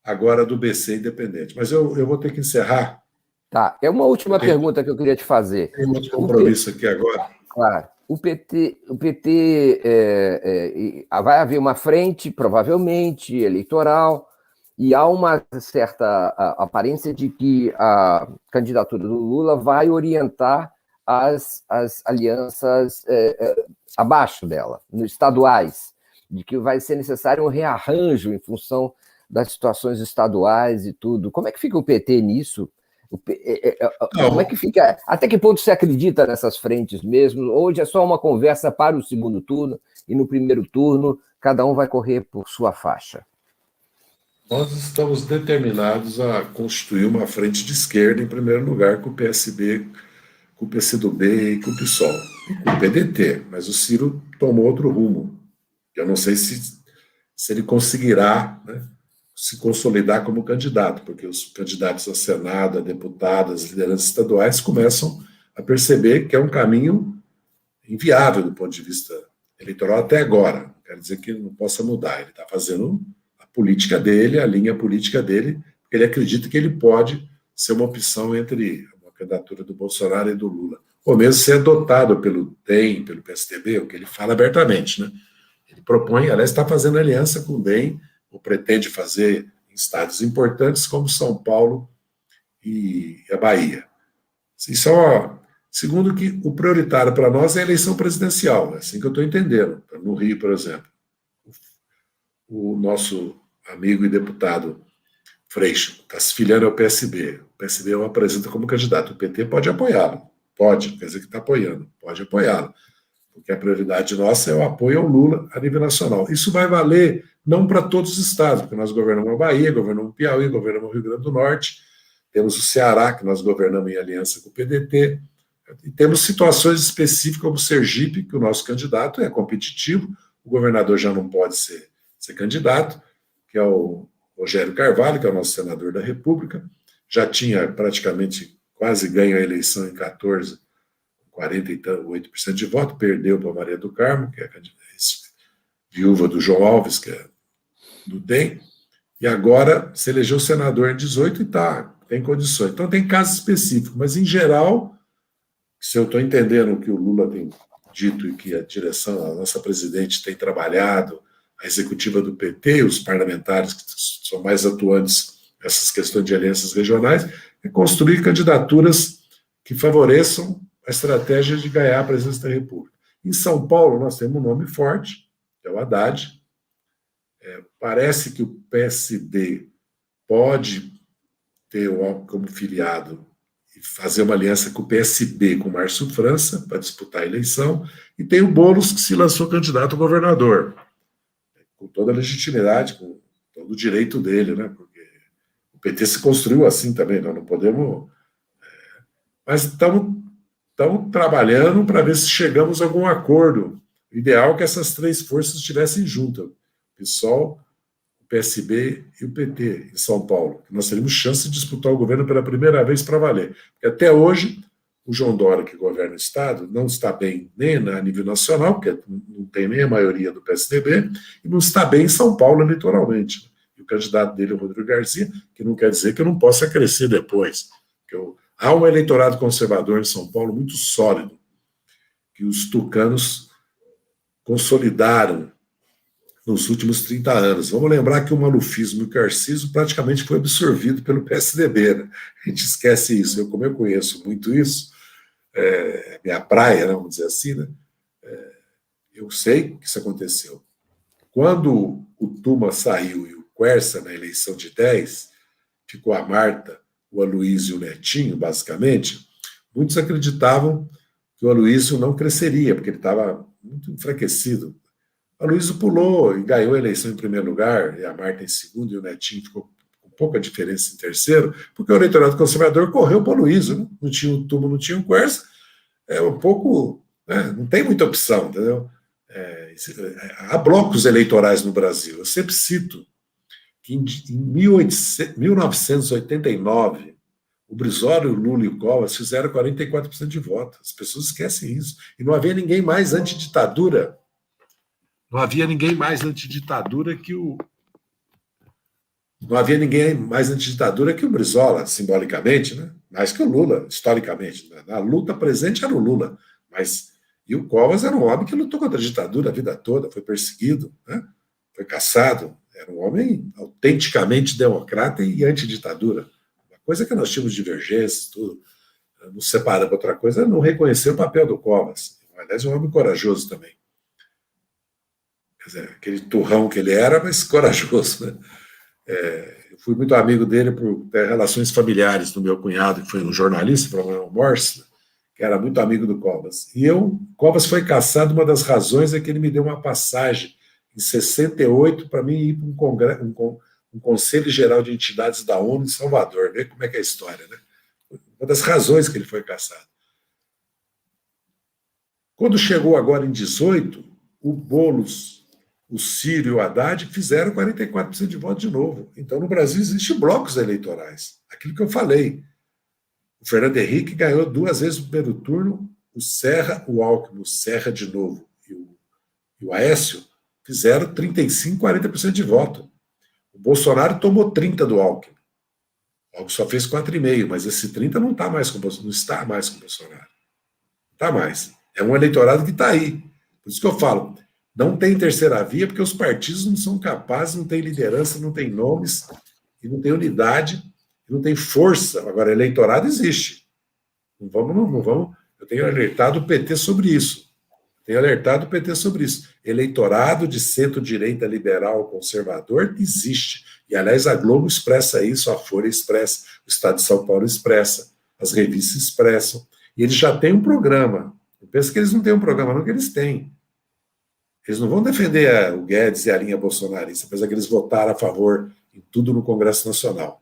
agora do BC independente. Mas eu vou ter que encerrar. Tá, é uma última pergunta que eu queria te fazer. Tem outro compromisso aqui agora. Claro. O PT vai haver uma frente, provavelmente, eleitoral, e há uma certa aparência de que a candidatura do Lula vai orientar as alianças abaixo dela, nos estaduais, de que vai ser necessário um rearranjo em função das situações estaduais e tudo. Como é que fica o PT nisso? Como é que fica? Até que ponto você acredita nessas frentes mesmo? Hoje é só uma conversa para o segundo turno, e no primeiro turno cada um vai correr por sua faixa. Nós estamos determinados a constituir uma frente de esquerda, em primeiro lugar, com o PSB, com o PCdoB e com o PSOL, e com o PDT, mas o Ciro tomou outro rumo. Eu não sei se ele conseguirá, né, se consolidar como candidato, porque os candidatos a Senado, a deputado, as lideranças estaduais começam a perceber que é um caminho inviável do ponto de vista eleitoral até agora. Não quer dizer que não possa mudar, ele está fazendo política dele, a linha política dele, porque ele acredita que ele pode ser uma opção entre uma candidatura do Bolsonaro e do Lula, ou mesmo ser adotado pelo DEM, pelo PSDB, o que ele fala abertamente, né? Ele propõe, aliás, está fazendo aliança com o DEM, ou pretende fazer em estados importantes como São Paulo e a Bahia. Isso segundo que o prioritário para nós é a eleição presidencial, é assim que eu estou entendendo. No Rio, por exemplo, o nosso amigo e deputado Freixo está se filiando ao PSB. O PSB o apresenta como candidato. O PT pode apoiá-lo. Pode, não quer dizer que está apoiando. Pode apoiá-lo. Porque a prioridade nossa é o apoio ao Lula a nível nacional. Isso vai valer não para todos os estados, porque nós governamos a Bahia, governamos o Piauí, governamos o Rio Grande do Norte, temos o Ceará, que nós governamos em aliança com o PDT, e temos situações específicas como Sergipe, que o nosso candidato é competitivo, o governador já não pode ser candidato, que é o Rogério Carvalho, que é o nosso senador da República, já tinha praticamente quase ganho a eleição em 14, 48% de voto, perdeu para Maria do Carmo, que é a viúva do João Alves, que é do DEM, e agora se elegeu senador em 18 e tem condições. Então tem casos específicos, mas em geral, se eu estou entendendo o que o Lula tem dito e que a direção, a nossa presidente tem trabalhado, a executiva do PT, os parlamentares que são mais atuantes nessas questões de alianças regionais, é construir candidaturas que favoreçam a estratégia de ganhar a presidência da República. Em São Paulo, nós temos um nome forte, que é o Haddad. Parece que o PSD pode ter o Alckmin como filiado e fazer uma aliança com o PSB, com o Márcio França, para disputar a eleição, e tem o Boulos, que se lançou candidato a governador, com toda a legitimidade, com todo o direito dele, né? Porque o PT se construiu assim também, nós não podemos... Mas estamos trabalhando para ver se chegamos a algum acordo. O ideal é que essas três forças estivessem juntas, o PSOL, o PSB e o PT em São Paulo. Nós teríamos chance de disputar o governo pela primeira vez para valer. Porque até hoje, o João Dória, que governa o Estado, não está bem nem a nível nacional, porque não tem nem a maioria do PSDB, e não está bem em São Paulo eleitoralmente. E o candidato dele é o Rodrigo Garcia, que não quer dizer que eu não possa crescer depois. Há um eleitorado conservador em São Paulo muito sólido, que os tucanos consolidaram nos últimos 30 anos. Vamos lembrar que o malufismo e o carcismo praticamente foi absorvido pelo PSDB. Né? A gente esquece isso. Como eu conheço muito isso, minha praia, né, vamos dizer assim, né? Eu sei que isso aconteceu. Quando o Tuma saiu e o Quercia, na eleição de 10, ficou a Marta, o Aloysio e o Netinho, basicamente, muitos acreditavam que o Aloysio não cresceria, porque ele estava muito enfraquecido. O Aloysio pulou e ganhou a eleição em primeiro lugar, e a Marta em segundo, e o Netinho ficou com pouca diferença em terceiro, porque o eleitorado conservador correu para o Aloysio, né? Não tinha o Tuma, não tinha o Quercia, um pouco, né? Não tem muita opção, entendeu? Há blocos eleitorais no Brasil. Eu sempre cito que em 1989, o Brizola, o Lula e o Covas fizeram 44% de voto. As pessoas esquecem isso. E não havia ninguém mais antiditadura. Não havia ninguém mais antiditadura que o Brizola, simbolicamente, né? Mais que o Lula, historicamente. Na luta presente era o Lula. E o Covas era um homem que lutou contra a ditadura a vida toda, foi perseguido, né? Foi caçado. Era um homem autenticamente democrata e antiditadura. Uma coisa que nós tínhamos divergências, tudo, nos separamos. Outra coisa é não reconhecer o papel do Covas. Aliás, é um homem corajoso também. Quer dizer, aquele turrão que ele era, mas corajoso, né? Eu fui muito amigo dele por ter relações familiares do meu cunhado, que foi um jornalista, Manuel Morse, que era muito amigo do Covas. Covas foi caçado, uma das razões é que ele me deu uma passagem em 68 para mim ir para um Conselho Geral de Entidades da ONU em Salvador, ver como é que é a história, né? Uma das razões que ele foi caçado. Quando chegou agora em 18, o Boulos, o Ciro e o Haddad fizeram 44% de voto de novo. Então, no Brasil, existem blocos eleitorais. Aquilo que eu falei. O Fernando Henrique ganhou 2 vezes no primeiro turno, o Serra, o Alckmin, o Serra de novo e o Aécio fizeram 35%, 40% de voto. O Bolsonaro tomou 30% do Alckmin. O Alckmin só fez 4,5%, mas esse 30% não está mais com o Bolsonaro. Não está mais. É um eleitorado que está aí. Por isso que eu falo, não tem terceira via, porque os partidos não são capazes, não têm liderança, não têm nomes, e não tem unidade, e não tem força. Agora, eleitorado existe. Não vamos. Eu tenho alertado o PT sobre isso. Eleitorado de centro-direita liberal conservador existe. E, aliás, a Globo expressa isso, a Folha expressa, o Estado de São Paulo expressa, as revistas expressam. E eles já têm um programa. Eu penso que eles não têm um programa, não, que eles têm. Eles não vão defender o Guedes e a linha bolsonarista, apesar que eles votaram a favor em tudo no Congresso Nacional.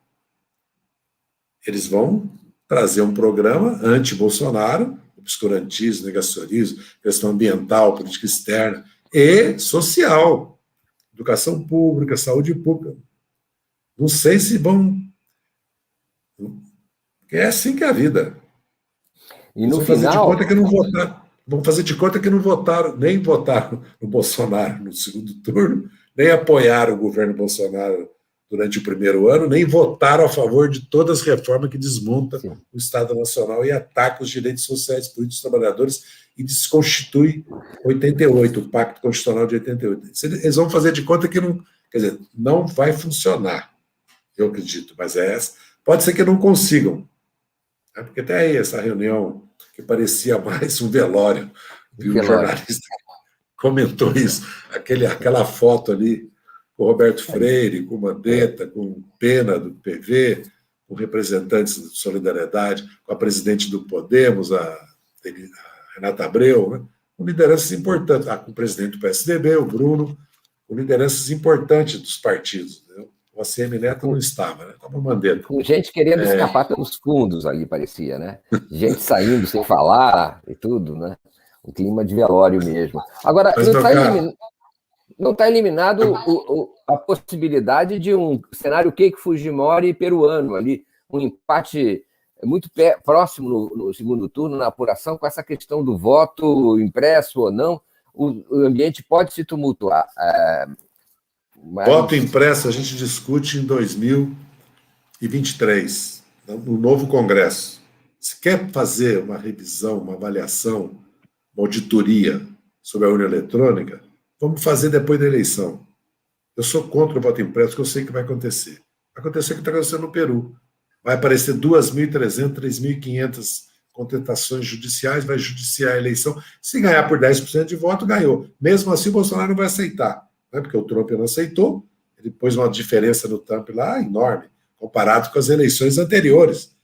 Eles vão trazer um programa anti-Bolsonaro, obscurantismo, negacionismo, questão ambiental, política externa e social, educação pública, saúde pública. Não sei se vão... É assim que é a vida. E no Vão fazer de conta que não votaram, nem votaram no Bolsonaro no segundo turno, nem apoiaram o governo Bolsonaro durante o primeiro ano, nem votaram a favor de todas as reformas que desmontam o Estado Nacional e atacam os direitos sociais políticos dos trabalhadores e desconstitui 88, o Pacto Constitucional de 88. Eles vão fazer de conta que não... Quer dizer, não vai funcionar, eu acredito, mas pode ser que não consigam. Porque até aí essa reunião que parecia mais um velório, um jornalista comentou isso, aquela foto ali com o Roberto Freire, com o Mandetta, com o Pena do PV, com representantes de Solidariedade, com a presidente do Podemos, a Renata Abreu, né? Com lideranças importantes, com o presidente do PSDB, o Bruno, com lideranças importantes dos partidos. Entendeu? O ACM Neto não estava, né? Estava o Mandetta. Com gente querendo escapar pelos fundos ali, parecia, né? Gente saindo sem falar e tudo, né? Um clima de velório mesmo. Agora, Não está eliminado a possibilidade de um cenário Keiko Fujimori peruano ali, um empate muito próximo no segundo turno, na apuração, com essa questão do voto impresso ou não. O ambiente pode se tumultuar. Voto impresso a gente discute em 2023, no novo Congresso. Se quer fazer uma revisão, uma avaliação, uma auditoria sobre a urna eletrônica, vamos fazer depois da eleição. Eu sou contra o voto impresso, porque eu sei que vai acontecer. Vai acontecer o que está acontecendo no Peru. Vai aparecer 2.300, 3.500 contestações judiciais, vai judiciar a eleição. Se ganhar por 10% de voto, ganhou. Mesmo assim, o Bolsonaro não vai aceitar, né? Porque o Trump não aceitou, ele pôs uma diferença no Trump lá enorme, comparado com as eleições anteriores,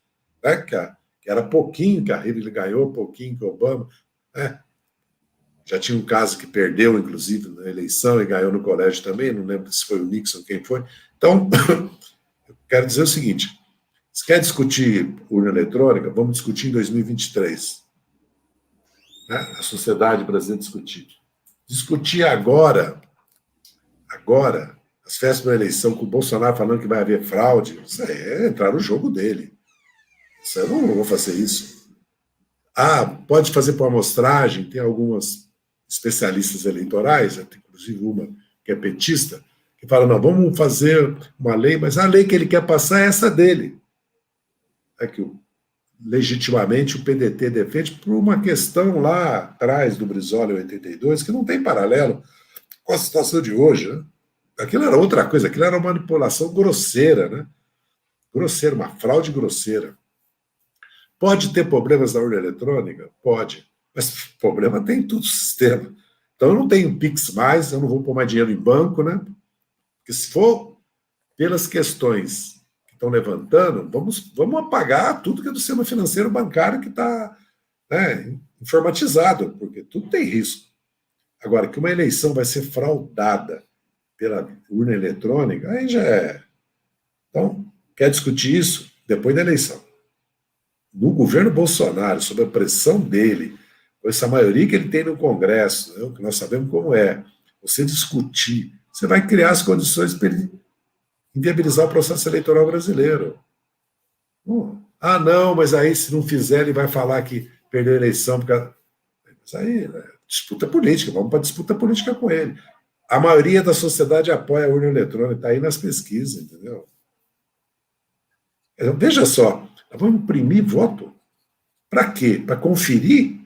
né? Que era pouquinho que a Hillary ganhou, pouquinho que o Obama, né? Já tinha um caso que perdeu, inclusive, na eleição e ganhou no colégio também, não lembro se foi o Nixon, quem foi. Então, eu quero dizer o seguinte, se quer discutir urna eletrônica, vamos discutir em 2023. Né? A sociedade brasileira discutir. Discutir agora, as festas da eleição, com o Bolsonaro falando que vai haver fraude, isso aí é entrar no jogo dele. Isso eu não vou fazer isso. Pode fazer por amostragem, tem algumas especialistas eleitorais, inclusive uma que é petista, que fala, não, vamos fazer uma lei, mas a lei que ele quer passar é essa dele. É que legitimamente o PDT defende por uma questão lá atrás do Brizola em 82, que não tem paralelo com a situação de hoje. Né? Aquilo era outra coisa, aquilo era uma manipulação grosseira, né? Grosseira, uma fraude grosseira. Pode ter problemas na urna eletrônica? Pode. Mas problema tem em todo o sistema. Então eu não tenho Pix mais, eu não vou pôr mais dinheiro em banco, né? Porque se for pelas questões que estão levantando, vamos apagar tudo que é do sistema financeiro bancário que está, né, informatizado, porque tudo tem risco. Agora, que uma eleição vai ser fraudada pela urna eletrônica, aí já é. Então, quer discutir isso? Depois da eleição. No governo Bolsonaro, sob a pressão dele, com essa maioria que ele tem no Congresso, né, que nós sabemos como é, você discutir, você vai criar as condições para ele inviabilizar o processo eleitoral brasileiro. Não, mas aí se não fizer, ele vai falar que perdeu a eleição. Mas aí, né, disputa política, vamos para disputa política com ele. A maioria da sociedade apoia a urna eletrônica, está aí nas pesquisas, entendeu? Veja só, nós vamos imprimir voto. Para quê? Para conferir?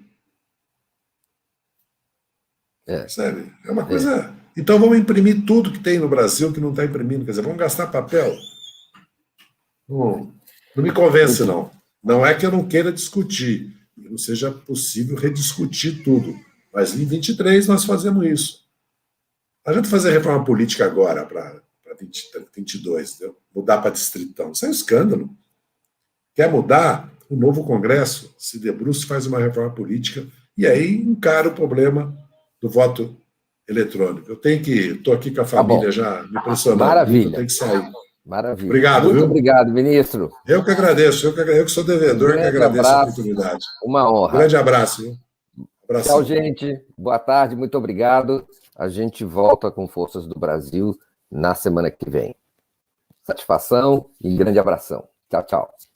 Sabe? É uma coisa... Então vamos imprimir tudo que tem no Brasil que não está imprimindo. Quer dizer, vamos gastar papel? Não me convence, não. Não é que eu não queira discutir, que não seja possível rediscutir tudo. Mas em 23 nós fazemos isso. Não adianta fazer reforma política agora para 22, entendeu? Mudar para distritão. Isso é um escândalo. Quer mudar? O novo Congresso se debruça e faz uma reforma política e aí encara o problema do voto eletrônico. Estou aqui com a família já me pressionando. Maravilha. Eu tenho que sair. Maravilha. Obrigado, Muito viu? obrigado, ministro. Eu que agradeço. Eu que sou devedor, que agradeço a oportunidade. Uma honra. Grande abraço. Viu? Abração. Tchau, gente. Boa tarde, muito obrigado. A gente volta com Forças do Brasil na semana que vem. Satisfação e grande abração. Tchau, tchau.